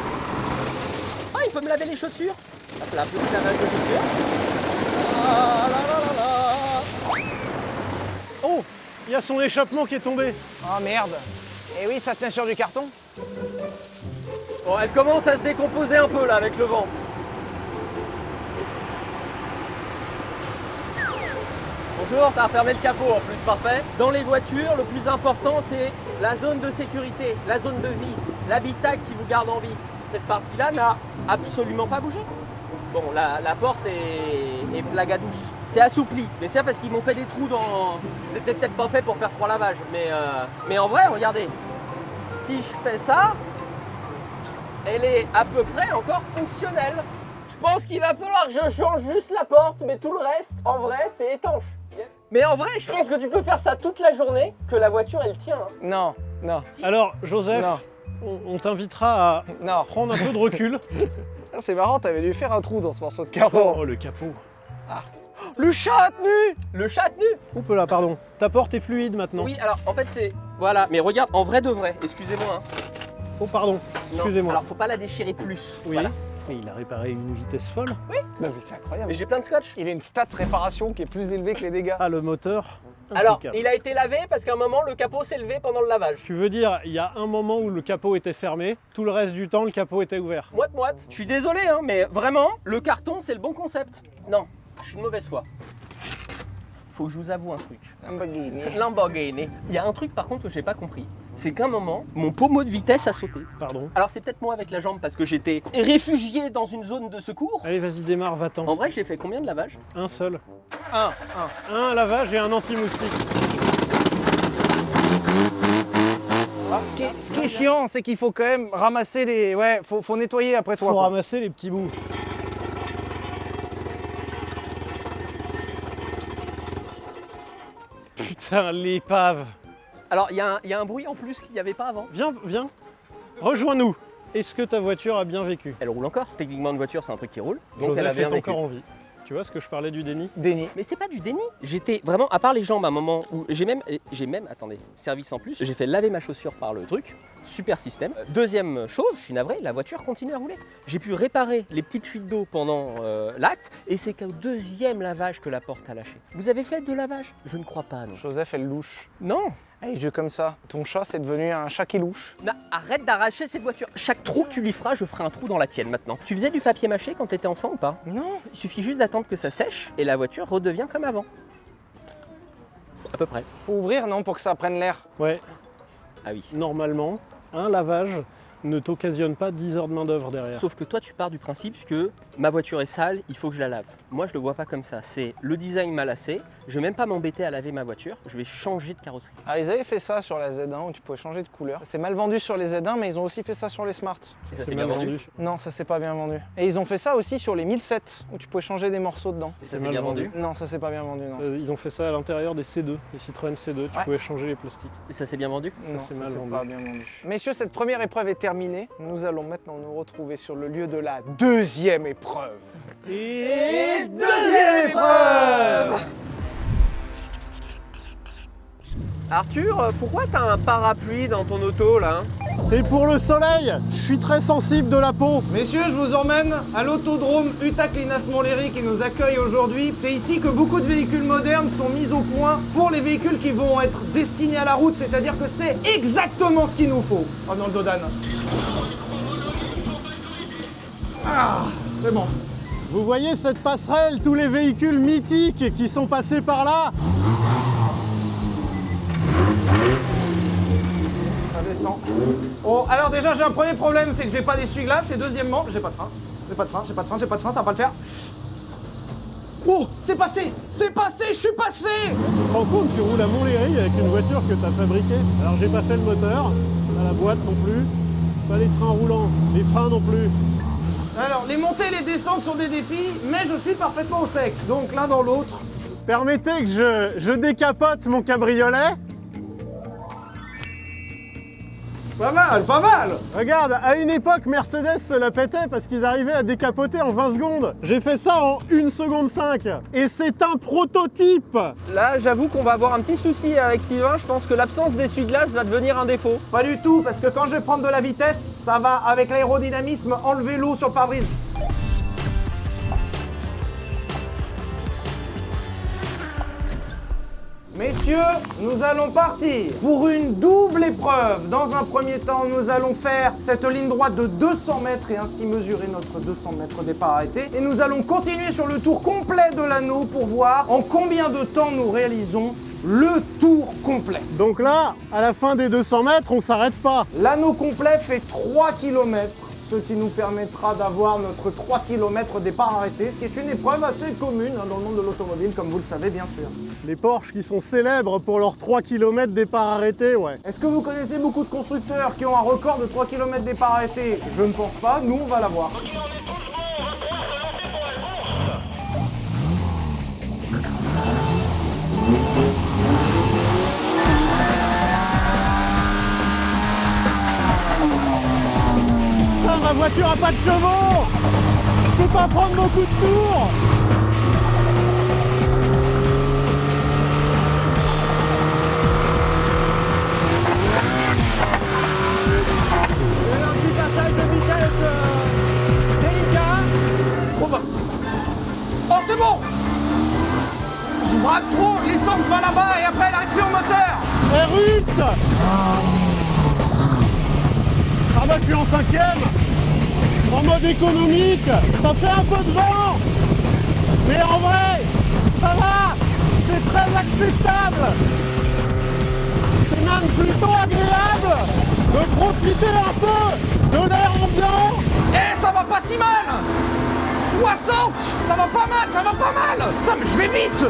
C: Ah, il peut me laver les chaussures. Hop là, petit lavage de chaussures. Ah là là là là.
D: Oh, il y a son échappement qui est tombé.
A: Oh merde. Et oui, ça tient sur du carton.
C: Bon, elle commence à se décomposer un peu là avec le vent. Bonjour, ça a fermé le capot en plus, parfait. Dans les voitures, le plus important c'est la zone de sécurité, la zone de vie, l'habitat qui vous garde en vie. Cette partie-là n'a absolument pas bougé. Bon, la porte est flagadouce. C'est assoupli, mais c'est parce qu'ils m'ont fait des trous dans... C'était peut-être pas fait pour faire 3 lavages, mais en vrai, regardez. Si je fais ça, elle est à peu près encore fonctionnelle. Je pense qu'il va falloir que je change juste la porte, mais tout le reste, en vrai, c'est étanche. Mais en vrai, je pense que tu peux faire ça toute la journée, que la voiture, elle tient. Hein.
A: Non, non,
D: Alors Joseph, on t'invitera à
A: non.
D: prendre un peu de recul.
A: Ah, c'est marrant, t'avais dû faire un trou dans ce morceau de carton.
D: Oh, le capot.
A: Le chat a tenu.
C: Le chat a tenu.
D: Oups là, pardon. Ta porte est fluide maintenant.
C: Oui, alors en fait, c'est... Voilà, mais regarde, en vrai de vrai, excusez-moi. Hein.
D: Oh pardon,
C: Non,
D: excusez-moi.
C: alors faut pas la déchirer plus.
D: Oui.
C: Voilà.
D: Et il a réparé une vitesse folle.
A: Non mais c'est incroyable.
C: Mais j'ai plein de scotch.
A: Il a une stat réparation qui est plus élevée que les dégâts.
D: Ah, le moteur.
C: Alors,
D: impeccable.
C: il a été lavé parce qu'à un moment, le capot s'est levé pendant le lavage.
D: Tu veux dire, il y a un moment où le capot était fermé, tout le reste du temps, le capot était ouvert.
C: Moite. Je suis désolé, hein, mais vraiment, le carton, c'est le bon concept. Non, je suis de mauvaise foi. Faut que je vous avoue un truc. Lamborghini. Il y a un truc par contre que j'ai pas compris. C'est qu'à un moment, mon pommeau de vitesse a sauté.
D: Pardon.
C: Alors c'est peut-être moi avec la jambe parce que j'étais réfugié dans une zone de secours.
D: Allez, vas-y, démarre, va-t'en.
C: En vrai, j'ai fait combien de lavages?
D: Un seul.
A: Un.
D: Un lavage et un anti-moustique.
A: Alors, ce qui est chiant, c'est qu'il faut quand même ramasser les... Ouais, faut nettoyer après toi.
D: Faut
A: quoi.
D: ramasser les petits bouts. Putain, l'épave.
C: Alors il y a un bruit en plus qu'il n'y avait pas avant.
D: Viens. Rejoins-nous. Est-ce que ta voiture a bien vécu?
C: Elle roule encore. Techniquement une voiture c'est un truc qui roule. Donc
D: Joseph
C: elle a bien
D: est
C: vécu.
D: encore en vie. Tu vois ce que je parlais du déni?
A: Déni.
C: Mais c'est pas du déni. J'étais vraiment, à part les jambes, à un moment où j'ai même, attendez, service en plus, j'ai fait laver ma chaussure par le truc. Super système. Deuxième chose, je suis navré, la voiture continue à rouler. J'ai pu réparer les petites fuites d'eau pendant l'acte et c'est qu'au deuxième lavage que la porte a lâché. Vous avez fait 2 lavages? Je ne crois pas, non.
A: Joseph, elle louche.
C: Non.
A: Allez, jeu comme ça. Ton chat, c'est devenu un chat qui louche.
C: Non, arrête d'arracher cette voiture. Chaque trou que tu lui feras, je ferai un trou dans la tienne maintenant. Tu faisais du papier mâché quand t'étais enfant ou pas?
A: Non.
C: Il suffit juste d'attendre que ça sèche et la voiture redevient comme avant. À peu près.
A: Faut ouvrir, non, pour que ça prenne l'air.
D: Ouais,
C: Ah oui.
D: normalement, un lavage ne t'occasionne pas 10 heures de main d'œuvre derrière.
C: Sauf que toi, tu pars du principe que ma voiture est sale, il faut que je la lave. Moi, je le vois pas comme ça. C'est le design m'a lassé. Je vais même pas m'embêter à laver ma voiture. Je vais changer de carrosserie.
A: Ah, ils avaient fait ça sur la Z1 où tu pouvais changer de couleur. C'est mal vendu sur les Z1, mais ils ont aussi fait ça sur les Smart.
C: Et ça
D: C'est
C: s'est bien
D: mal
C: vendu.
A: Non, ça c'est pas bien vendu. Et ils ont fait ça aussi sur les 1007 où tu pouvais changer des morceaux dedans.
C: Et ça
D: C'est
C: s'est
D: mal
C: bien
D: vendu.
C: vendu.
A: Non, ça c'est pas bien vendu, non.
D: Ils ont fait ça à l'intérieur des C2, des Citroën C2, tu
A: Ouais.
D: pouvait changer les plastiques.
C: Et ça s'est bien vendu.
A: Non,
D: c'est
A: ça
D: mal
A: c'est
D: vendu.
A: pas bien vendu. Messieurs, cette première épreuve est terminée. Nous allons maintenant nous retrouver sur le lieu de la deuxième épreuve.
D: Et
A: deuxième épreuve.
C: Arthur, pourquoi t'as un parapluie dans ton auto là?
D: c'est pour le soleil. Je suis très sensible de la peau.
A: Messieurs, je vous emmène à l'autodrome Utak-Linas-Montlhéry qui nous accueille aujourd'hui. C'est ici que beaucoup de véhicules modernes sont mis au point pour les véhicules qui vont être destinés à la route, c'est-à-dire que c'est exactement ce qu'il nous faut. Oh non, le Dodan. Ah, c'est bon.
D: Vous voyez cette passerelle, tous les véhicules mythiques qui sont passés par là?
A: descend. Oh, alors déjà, j'ai un premier problème, c'est que j'ai pas d'essuie-glace. Et deuxièmement, j'ai pas de frein. J'ai pas de frein, ça va pas le faire. Oh, c'est passé, je suis passé.
D: Tu te rends compte, tu roules à Montlhéry avec une voiture que tu as fabriquée. Alors j'ai pas fait le moteur, pas la boîte non plus, pas les trains roulants, les freins non plus.
A: Alors, les montées et les descentes sont des défis, mais je suis parfaitement au sec. Donc l'un dans l'autre.
D: Permettez que je décapote mon cabriolet.
A: Pas mal, pas mal.
D: Regarde, à une époque, Mercedes se la pétait parce qu'ils arrivaient à décapoter en 20 secondes. J'ai fait ça en 1 seconde 5. Et c'est un prototype.
C: Là, j'avoue qu'on va avoir un petit souci avec Sylvain. Je pense que l'absence d'essuie-glace va devenir un défaut.
A: Pas du tout, parce que quand je vais prendre de la vitesse, ça va, avec l'aérodynamisme, enlever l'eau sur le pare-brise. Messieurs, nous allons partir pour une double épreuve. Dans un premier temps, nous allons faire cette ligne droite de 200 mètres et ainsi mesurer notre 200 mètres départ arrêté. Et nous allons continuer sur le tour complet de l'anneau pour voir en combien de temps nous réalisons le tour complet.
D: Donc là, à la fin des 200 mètres, on s'arrête pas.
A: L'anneau complet fait 3 km, ce qui nous permettra d'avoir notre 3 km départ arrêté, ce qui est une épreuve assez commune dans le monde de l'automobile, comme vous le savez bien sûr.
D: Les Porsche qui sont célèbres pour leurs 3 km départ arrêté, ouais.
A: Est-ce que vous connaissez beaucoup de constructeurs qui ont un record de 3 km départ arrêté? Je ne pense pas, nous on va l'avoir.
D: Ma voiture a pas de chevaux. Je peux pas prendre beaucoup de tours. Il y a un petit passage de vitesse délicat.
A: Oh bah... Oh c'est bon. Je braque trop, l'essence va là-bas et après elle arrive plus au moteur.
D: Érupte. Ah bah je suis en 5e. En mode économique, ça fait un peu de vent, mais en vrai, ça va, c'est très acceptable. C'est même plutôt agréable de profiter un peu de l'air ambiant.
A: Eh, ça va pas si mal. 60, ça va pas mal, ça va pas mal. Putain, mais je vais vite.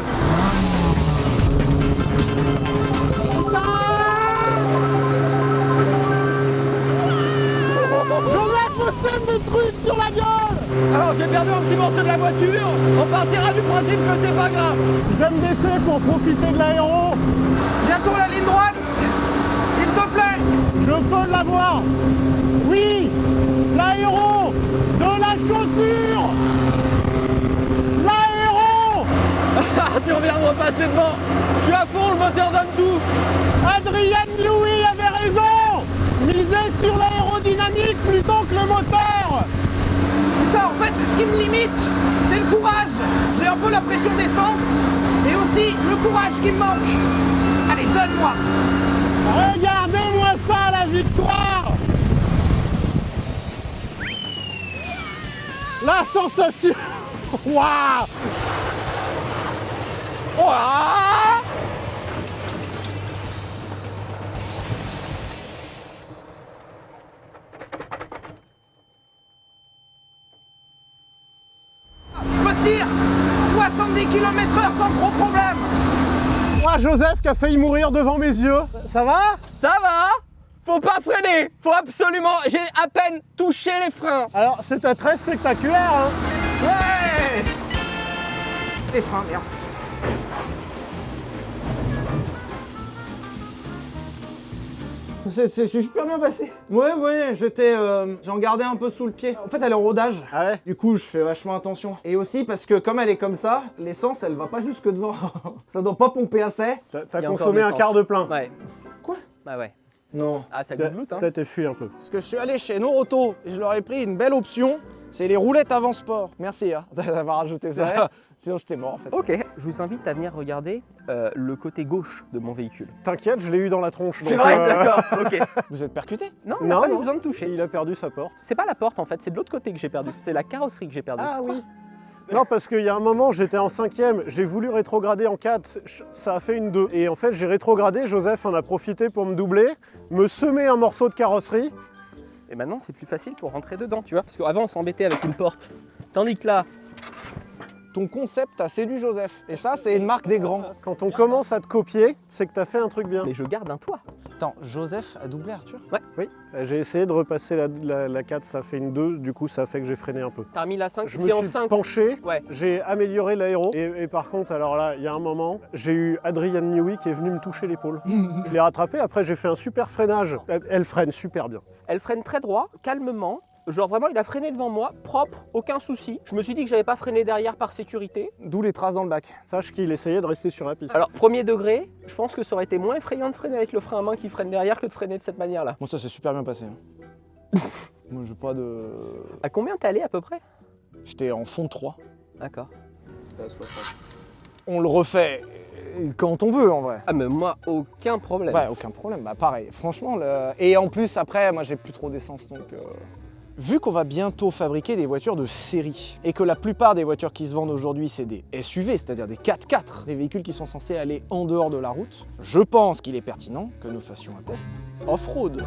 D: Joseph, des trucs sur la gueule.
C: Alors, j'ai perdu un petit morceau de la voiture. On partira du principe que c'est pas grave.
D: Je vais me baisser pour profiter de l'aéro.
A: Bientôt la ligne droite. S'il te plaît.
D: Je peux l'avoir. Oui, l'aéro de la chaussure. L'aéro.
C: Tu reviens de repasser devant. Je suis à fond, le moteur donne tout.
D: Adrienne Louis avait raison. Misez sur l'aérodynamique plutôt que le moteur.
A: Putain, en fait, ce qui me limite, c'est le courage. J'ai un peu la pression d'essence et aussi le courage qui me manque. Allez, donne-moi.
D: Regardez-moi ça, la victoire. La sensation. Waouh.
C: Ouah.
A: Je peux te dire 70 km/h sans gros problème.
D: Moi, Joseph qui a failli mourir devant mes yeux. Ça va?
C: Ça va. Faut pas freiner. Faut absolument... J'ai à peine touché les freins.
D: Alors, c'était très spectaculaire, hein.
A: Ouais. Les freins, merde. C'est super bien passé. Ouais, j'en gardais un peu sous le pied. En fait, elle est en rodage.
D: Ah ouais?
A: Du coup, je fais vachement attention. Et aussi parce que comme elle est comme ça, l'essence, elle va pas jusque devant. Ça doit pas pomper assez.
D: T'as
C: Il y a
D: consommé
C: encore
D: un quart de plein.
C: Ouais.
A: Quoi?
C: Bah ouais.
A: Non.
C: Ah, ça goûte, hein.
D: Peut-être t'es fui un peu.
A: Parce que je suis allé chez Noroto et je leur ai pris une belle option. C'est les roulettes avant sport. Merci d'avoir rajouté ça.
C: Ouais.
A: Sinon, j'étais mort en fait.
C: Ok, je vous invite à venir regarder le côté gauche de mon véhicule.
D: T'inquiète, je l'ai eu dans la tronche.
C: C'est
D: donc,
C: vrai, d'accord, ok.
A: Vous êtes percuté?
C: Non, on n'a
D: Non,
C: pas eu
D: non.
C: besoin de toucher.
D: Il a perdu sa porte.
C: C'est pas la porte en fait, c'est de l'autre côté que j'ai perdu. C'est la carrosserie que j'ai perdu.
D: Ah oui. Non, parce qu'il y a un moment, j'étais en 5e, j'ai voulu rétrograder en 4, ça a fait une 2. Et en fait, j'ai rétrogradé, Joseph en a profité pour me doubler, me semer un morceau de carrosserie.
C: Et maintenant, c'est plus facile pour rentrer dedans, tu vois. Parce qu'avant, on s'embêtait avec une porte. Tandis que là,
A: Ton concept a séduit Joseph. Et ça, c'est une marque des grands.
D: Quand on commence à te copier, c'est que t'as fait un truc bien.
C: mais je garde un toit.
A: Attends, Joseph a doublé Arthur?
D: Oui, j'ai essayé de repasser la 4, ça fait une 2, du coup ça fait que j'ai freiné un peu.
C: T'as remis la 5,
D: Je me
C: c'est en
D: suis
C: 5.
D: penché,
C: Ouais.
D: j'ai amélioré l'aéro et par contre alors là il y a un moment j'ai eu Adrienne Newey qui est venue me toucher l'épaule. Je l'ai rattrapée, après j'ai fait un super freinage. Elle freine super bien.
C: Elle freine très droit, calmement. Genre vraiment, il a freiné devant moi, propre, aucun souci. Je me suis dit que j'avais pas freiné derrière par sécurité.
A: D'où les traces dans le bac.
D: Sache qu'il essayait de rester sur la piste.
C: Alors, premier degré, je pense que ça aurait été moins effrayant de freiner avec le frein à main qui freine derrière que de freiner de cette manière-là.
A: Moi, ça s'est super bien passé. hein. Moi, j'ai pas de...
C: À combien t'es allé à peu près?
A: J'étais en fond de 3.
C: D'accord.
A: On le refait quand on veut, en vrai.
C: Ah mais moi, aucun problème.
A: Ouais, aucun problème. Bah pareil, franchement. Et en plus, après, moi, j'ai plus trop d'essence, donc... Vu qu'on va bientôt fabriquer des voitures de série et que la plupart des voitures qui se vendent aujourd'hui c'est des SUV, c'est-à-dire des 4x4, des véhicules qui sont censés aller en dehors de la route, je pense qu'il est pertinent que nous fassions un test off-road.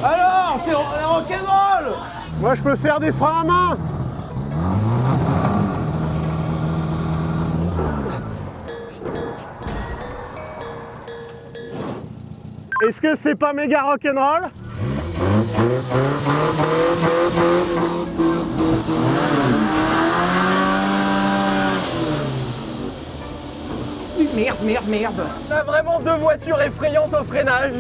A: Alors, c'est rock'n'roll!
D: Moi je peux faire des freins à main. Est-ce que c'est pas méga rock'n'roll?
A: Merde.
C: On a vraiment deux voitures effrayantes au freinage.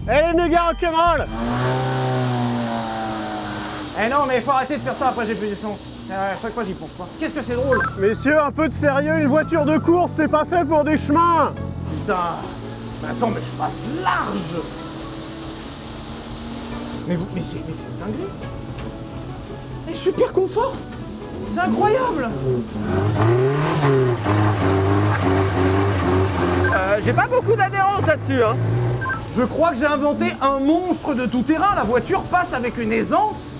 D: Elle est méga rock'n'roll.
A: Eh non, mais faut arrêter de faire ça, après j'ai plus d'essence. À chaque fois j'y pense pas. Qu'est-ce que c'est drôle?
D: Messieurs, un peu de sérieux, une voiture de course, c'est pas fait pour des chemins.
A: Putain. Mais attends, mais je passe large. Mais c'est une dinguerie. Mais super confort. C'est incroyable.
C: J'ai pas beaucoup d'adhérence là-dessus, hein.
A: Je crois que j'ai inventé un monstre de tout terrain. La voiture passe avec une aisance.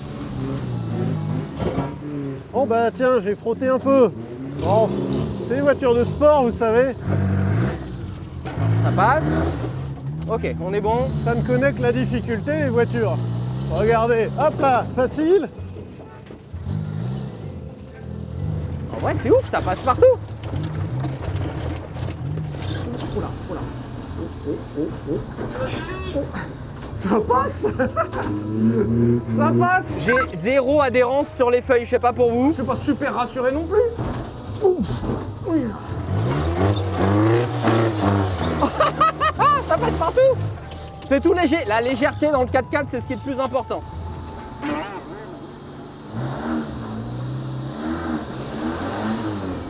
D: Oh bah tiens, j'ai frotté un peu. Bon, c'est une voiture de sport, vous savez.
C: Ça passe. Ok, on est bon.
D: Ça ne connaît que la difficulté, les voitures. Regardez, hop là, facile.
C: En vrai, c'est ouf, ça passe partout.
A: Ça passe. Ça passe.
C: J'ai zéro adhérence sur les feuilles, je sais pas pour vous.
A: Je suis pas super rassuré non plus. Ouf. Oui.
C: Ah, ça passe partout. C'est tout léger. La légèreté dans le 4x4, c'est ce qui est le plus important.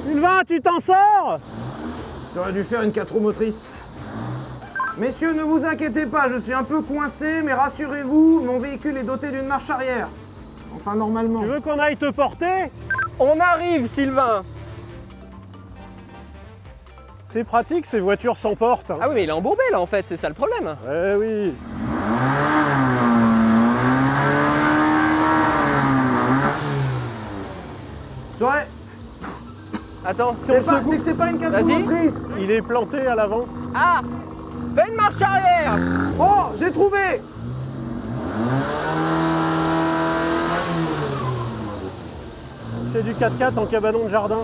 D: Sylvain, tu t'en sors?
A: J'aurais dû faire une 4 roues motrices. Messieurs, ne vous inquiétez pas, je suis un peu coincé, mais rassurez-vous, mon véhicule est doté d'une marche arrière. Enfin, normalement.
D: Tu veux qu'on aille te porter?
C: On arrive, Sylvain.
D: C'est pratique, ces voitures sans porte. Hein.
C: Ah oui, mais il est embourbé là en fait, c'est ça le problème.
D: Eh oui.
A: Ouais.
C: Attends, si on le
A: C'est
C: secoue.
A: que c'est pas une 4 roues
C: Vas-y.
A: motrices.
D: Il est planté à l'avant.
C: Ah, fais une marche arrière.
A: Oh, j'ai trouvé.
D: C'est du 4x4 en cabanon de jardin.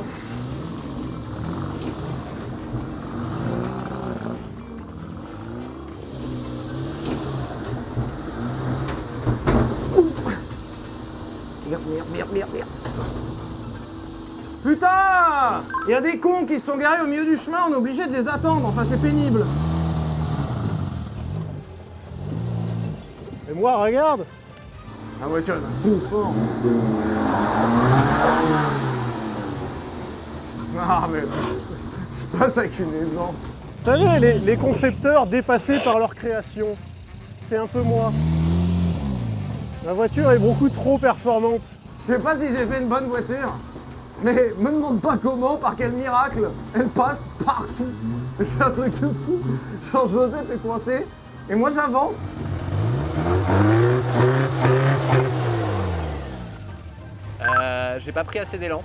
A: Merde. Putain! Il y a des cons qui se sont garés au milieu du chemin, on est obligé de les attendre, enfin c'est pénible.
D: Et moi, regarde.
A: La voiture elle a un confort. Ah mais je passe avec une aisance.
D: Vous savez, les concepteurs dépassés par leur création, c'est un peu moi. La voiture est beaucoup trop performante.
A: Je sais pas si j'ai fait une bonne voiture, mais me demande pas comment, par quel miracle, elle passe partout. C'est un truc de fou. Genre Joseph est coincé, et moi j'avance.
C: J'ai pas pris assez d'élan.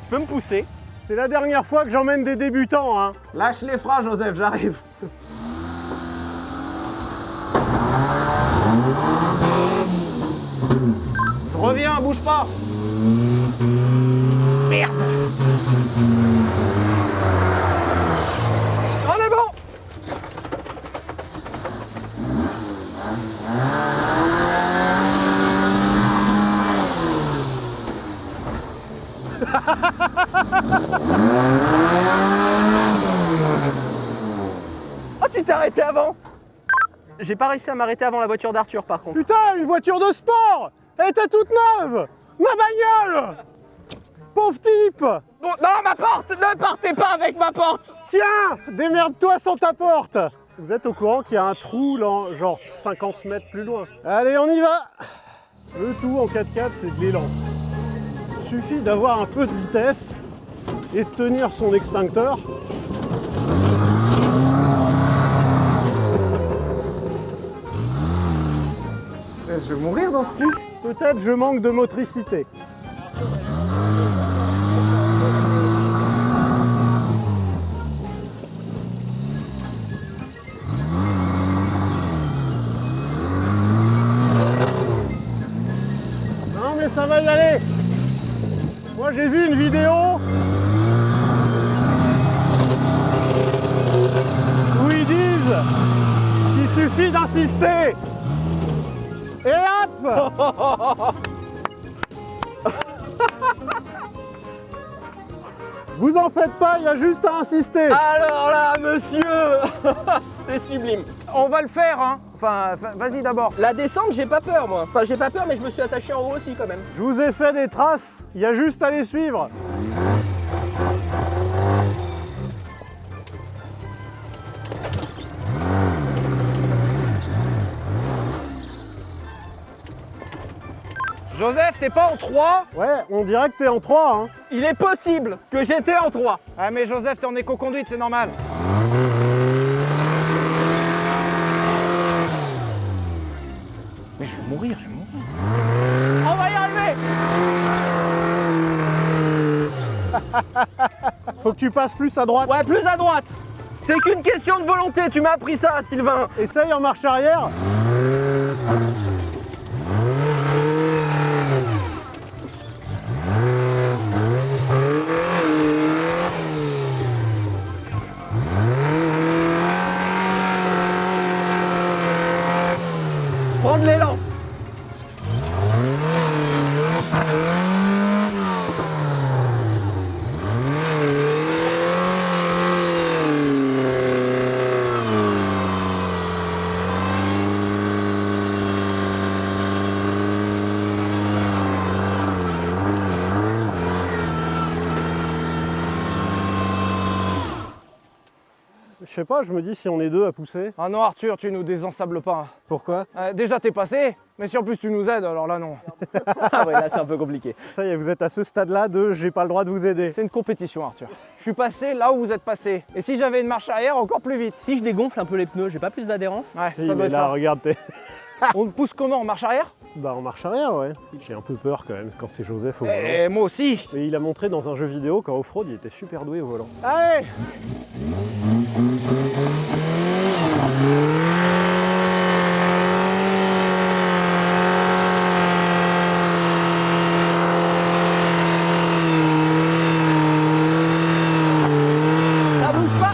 C: Je peux me pousser.
D: C'est la dernière fois que j'emmène des débutants, hein.
A: Lâche les freins, Joseph, j'arrive. Je reviens, bouge pas. Merde. On est bon.
C: Oh, tu t'es arrêté avant. J'ai pas réussi à m'arrêter avant la voiture d'Arthur par contre.
D: Putain, une voiture de sport! Elle était toute neuve! Ma bagnole! Pauvre type!
C: Bon, non, ma porte! Ne partez pas avec ma porte!
D: Tiens, démerde-toi sans ta porte! Vous êtes au courant qu'il y a un trou là, genre 50 mètres plus loin? Allez, on y va! Le tout en 4x4, c'est de l'élan. Il suffit d'avoir un peu de vitesse et de tenir son extincteur.
A: Je vais mourir dans ce trou.
D: Peut-être je manque de motricité. Non mais ça va y aller. Moi j'ai vu une vidéo où ils disent qu'il suffit d'insister. Et hop! Vous en faites pas, il y a juste à insister.
C: Alors là, monsieur! C'est sublime.
A: On va le faire, hein. Enfin, vas-y d'abord.
C: La descente, j'ai pas peur moi. Enfin, j'ai pas peur, mais je me suis attaché en haut aussi quand même.
D: Je vous ai fait des traces, il y a juste à les suivre.
A: Joseph, t'es pas en 3?
D: Ouais, on dirait que t'es en 3, hein.
C: Il est possible que j'étais en 3.
A: Ah mais Joseph, t'es en éco-conduite, c'est normal. Mais je vais mourir,
C: On va y arriver!
D: Faut que tu passes plus à droite.
C: Ouais, plus à droite. C'est qu'une question de volonté, tu m'as appris ça, Sylvain.
D: Essaye en marche arrière.
C: Prends de l'élan.
D: Je sais pas, je me dis si on est deux à pousser.
A: Ah non Arthur, tu nous désensables pas.
D: Pourquoi?
A: Déjà t'es passé, mais si en plus tu nous aides, alors là non.
C: Ah ouais, là c'est un peu compliqué.
D: Ça y est, vous êtes à ce stade-là de j'ai pas le droit de vous aider.
A: C'est une compétition Arthur. Je suis passé là où vous êtes passé. Et si j'avais une marche arrière, encore plus vite.
C: Si je dégonfle un peu les pneus, j'ai pas plus d'adhérence?
A: Ouais,
D: Si,
A: ça doit
D: mais
A: être
D: là,
A: ça.
D: regarde, t'es...
A: On te pousse comment, en marche arrière?
D: Bah en marche arrière, ouais. J'ai un peu peur quand même quand c'est Joseph au volant.
A: Et moi aussi.
D: Mais il a montré dans un jeu vidéo qu'en off-road, il était super doué au volant. Allez!
C: Ça bouge pas.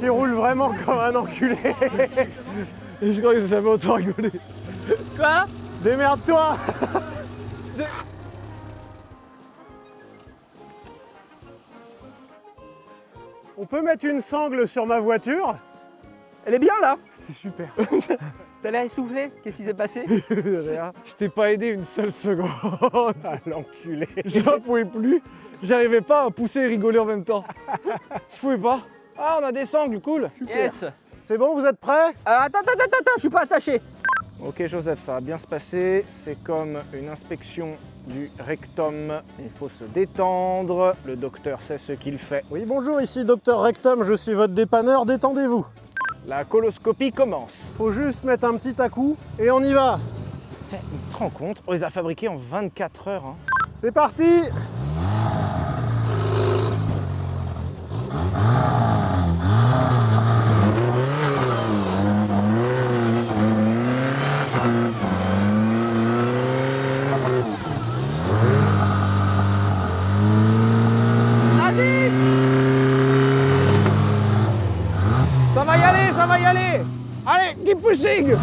D: Tu roules vraiment comme un enculé.
A: Et je crois que j'ai jamais autant rigolé.
C: Quoi?
D: Démerde-toi. On peut mettre une sangle sur ma voiture?
C: Elle est bien là.
A: C'est super.
C: T'as l'air essoufflé? Qu'est-ce qui s'est passé?
A: Je t'ai pas aidé une seule seconde.
D: Ah, l'enculé.
A: Je pouvais plus. J'arrivais pas à pousser et rigoler en même temps. Je pouvais pas. Ah, on a des sangles, cool.
C: Yes.
D: C'est bon, vous êtes prêts?
C: Attends, je suis pas attaché.
A: Ok Joseph, ça va bien se passer. C'est comme une inspection du rectum. Il faut se détendre. Le docteur sait ce qu'il fait.
D: Oui, bonjour, ici Dr Rectum, je suis votre dépanneur, détendez-vous.
A: La coloscopie commence.
D: Faut juste mettre un petit à-coup et on y va.
A: Tu te rends compte? On les a fabriqués en 24 heures. Hein.
D: C'est parti!
A: Ça va y aller, ça va y aller. Allez, keep pushing.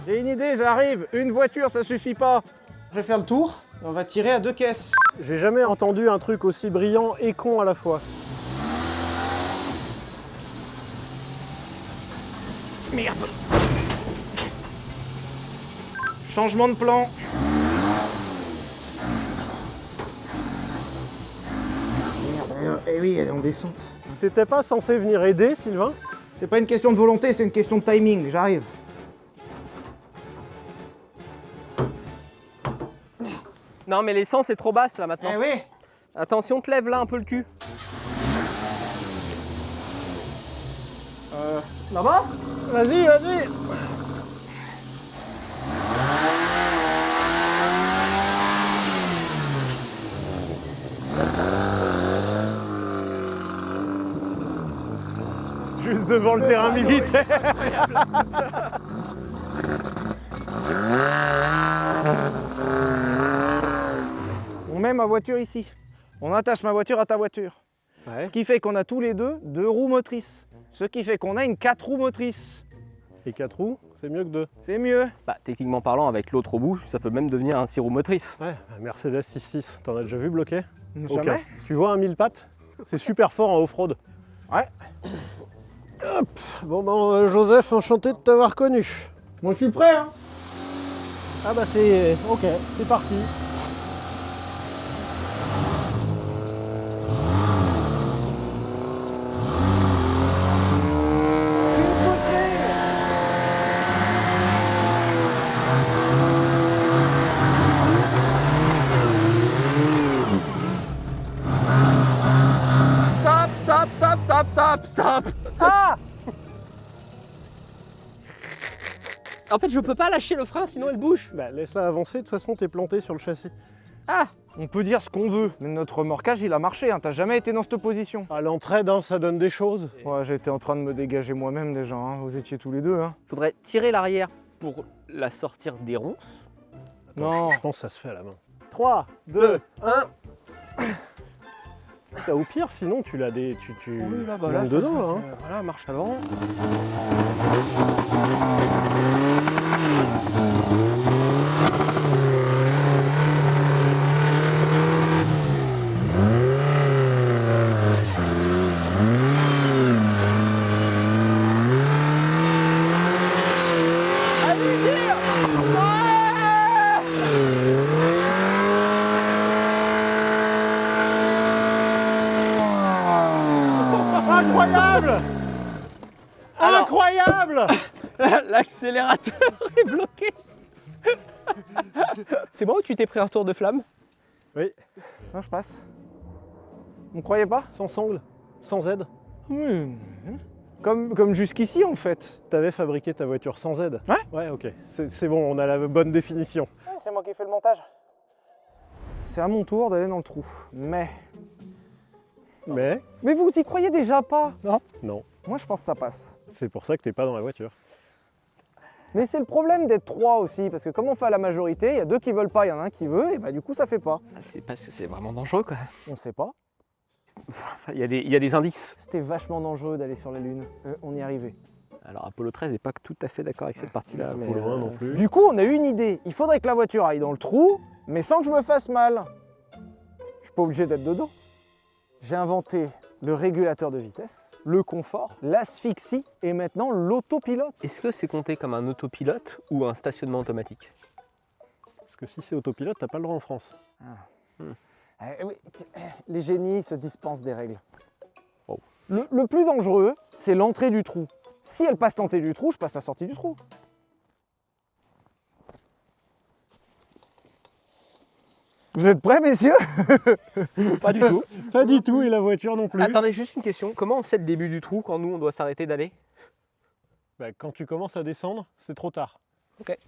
A: J'ai une idée, j'arrive. Une voiture, ça suffit pas. Je vais faire le tour. On va tirer à 2 caisses.
D: J'ai jamais entendu un truc aussi brillant et con à la fois.
A: Merde. Changement de plan. Merde, eh oui, elle est en descente.
D: T'étais pas censé venir aider, Sylvain?
A: C'est pas une question de volonté, c'est une question de timing. J'arrive.
C: Non, mais l'essence est trop basse là maintenant.
A: Eh oui.
C: Attention, te lève là un peu le cul.
A: Là-bas?
D: Vas-y, vas-y! Juste devant le terrain militaire.
A: On met ma voiture ici. On attache ma voiture à ta voiture.
D: Ouais.
A: Ce qui fait qu'on a tous les deux 2 roues motrices. Ce qui fait qu'on a une 4 roues motrices.
D: Et 4 roues, c'est mieux que 2.
A: C'est mieux.
C: Bah, techniquement parlant, avec l'autre au bout, ça peut même devenir un 6 roues motrices.
D: Ouais, un Mercedes 6.6, t'en as déjà vu bloqué?
A: Jamais.
D: Ok. Tu vois un 1000 pattes? C'est super fort en off-road.
A: Ouais.
D: Hop. Bon ben Joseph, enchanté de t'avoir connu.
A: Moi je suis prêt. Hein.
D: Ah bah c'est... ok, c'est parti.
A: Stop.
C: Ah! En fait, je peux pas lâcher le frein, sinon elle bouge.
D: Bah laisse-la avancer, de toute façon t'es planté sur le châssis.
C: Ah!
A: On peut dire ce qu'on veut, mais notre remorquage il a marché. Hein. T'as jamais été dans cette position.
D: À l'entraide, hein, ça donne des choses.
A: Ouais, j'étais en train de me dégager moi-même déjà. Hein. Vous étiez tous les deux. Hein.
C: Faudrait tirer l'arrière pour la sortir des ronces.
A: Non.
D: Je pense que ça se fait à la main. 3, 2,
C: 1.
D: Au pire, sinon tu l'as des... Tu
C: Oui, là,
D: montes dedans, là, hein.
C: Voilà, marche avant.
D: Incroyable!
C: Alors-
D: Incroyable!
C: L'accélérateur est bloqué. C'est bon, tu t'es pris un retour de flamme?
D: Oui,
A: Non, je passe. Vous croyez pas?
D: sans sangle, sans aide.
A: Oui. Comme jusqu'ici en fait.
D: T'avais fabriqué ta voiture sans aide?
A: Ouais.
D: Ouais, ok. C'est bon, on a la bonne définition.
A: C'est moi qui fais le montage. C'est à mon tour d'aller dans le trou. Mais
D: Mais
A: vous y croyez déjà pas?
D: non,
A: Moi je pense que ça passe.
D: c'est pour ça que t'es pas dans la voiture.
A: Mais c'est le problème d'être 3 aussi, parce que comme on fait à la majorité, il y a 2 qui veulent pas, il y en a un qui veut, et bah du coup ça fait pas.
C: C'est parce que c'est vraiment dangereux, quoi.
A: On sait pas.
C: Enfin, il y a des indices.
A: C'était vachement dangereux d'aller sur la Lune. On y est arrivé.
C: Alors Apollo 13 n'est pas tout à fait d'accord avec cette partie-là. Mais
D: Pour le 1 non plus.
A: Du coup, on a eu une idée. Il faudrait que la voiture aille dans le trou, mais sans que je me fasse mal. Je suis pas obligé d'être dedans. J'ai inventé le régulateur de vitesse, le confort, l'asphyxie et maintenant l'autopilote.
C: Est-ce que c'est compté comme un autopilote ou un stationnement automatique?
D: que si c'est autopilote, t'as pas le droit en France.
A: Oui, les génies se dispensent des règles.
C: Oh.
A: Le plus dangereux, c'est l'entrée du trou. Si elle passe l'entrée du trou, je passe la sortie du trou. Vous êtes prêts, messieurs?
C: Pas du tout.
D: Pas du tout, et la voiture non plus.
C: Attendez, juste une question. Comment on sait le début du trou quand nous, on doit s'arrêter d'aller?
D: Bah, quand tu commences à descendre, c'est trop tard.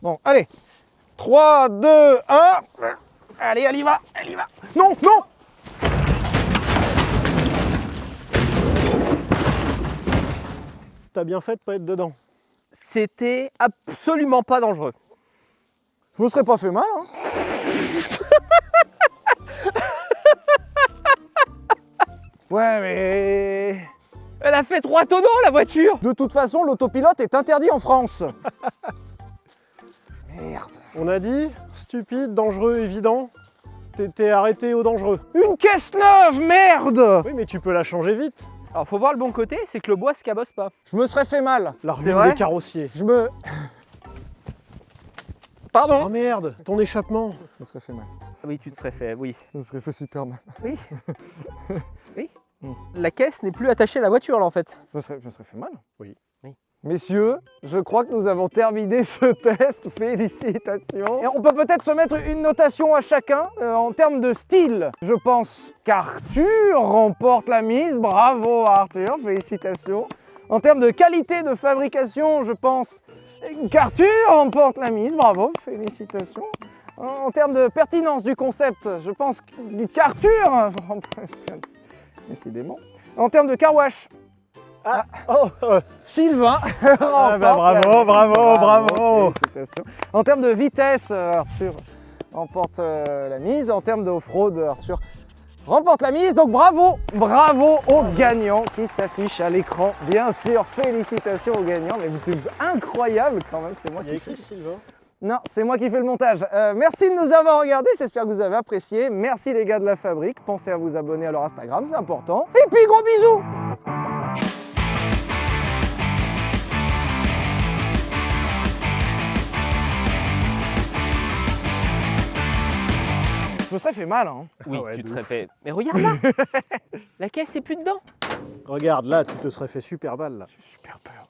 A: Bon, allez. 3, 2, 1. Allez, elle y va, elle y va. Non, non.
D: T'as bien fait de pas être dedans.
C: C'était absolument pas dangereux.
A: Je me serais pas fait mal, hein. Ouais, mais...
C: Elle a fait 3 tonneaux, la voiture!
A: De toute façon, l'autopilote est interdit en France. Merde.
D: On a dit, stupide, dangereux, évident. T'es arrêté au dangereux.
A: Une caisse neuve, merde.
D: Oui, mais tu peux la changer vite.
C: Alors, faut voir le bon côté, c'est que le bois se cabosse pas.
A: Je me serais fait mal.
C: C'est
D: L'argument
C: vrai
D: des carrossiers.
A: Je me...
C: Pardon?
D: Oh merde, ton échappement.
A: Je me serais fait mal.
C: Oui, tu te serais fait, oui.
A: Je me serais fait super mal.
C: Oui. Oui. La caisse n'est plus attachée à la voiture, là, en fait.
A: Je me serais fait mal.
D: Oui.
A: Messieurs, je crois que nous avons terminé ce test. Félicitations. Et on peut peut-être se mettre une notation à chacun en termes de style. Je pense qu'Arthur remporte la mise. Bravo Arthur, félicitations. En termes de qualité de fabrication, je pense qu'Arthur remporte la mise. Bravo, félicitations. En termes de pertinence du concept, je pense qu'Arthur remporte... Décidément. En termes de car wash, Sylvain
D: Ah bah bravo, bravo, bravo.
A: Félicitations. En termes de vitesse, Arthur remporte la mise. En termes d'off-road, Arthur remporte la mise. Donc bravo, bravo aux gagnants qui s'affichent à l'écran. Bien sûr, félicitations aux gagnants. Mais vous êtes incroyable quand même, c'est moi
D: Il y a
A: qui fais.
D: écrit Sylvain.
A: Non, c'est moi qui fais le montage. Merci de nous avoir regardés, j'espère que vous avez apprécié. Merci les gars de la fabrique. Pensez à vous abonner à leur Instagram, c'est important. Et puis gros bisous. Je me serais fait mal, hein.
C: Oui,
D: Ah ouais,
C: tu
D: de
C: te serais
D: ouf.
C: fait. Mais regarde là! La caisse est plus dedans!
D: Regarde, là, tu te serais fait super mal, là.
A: Super peur.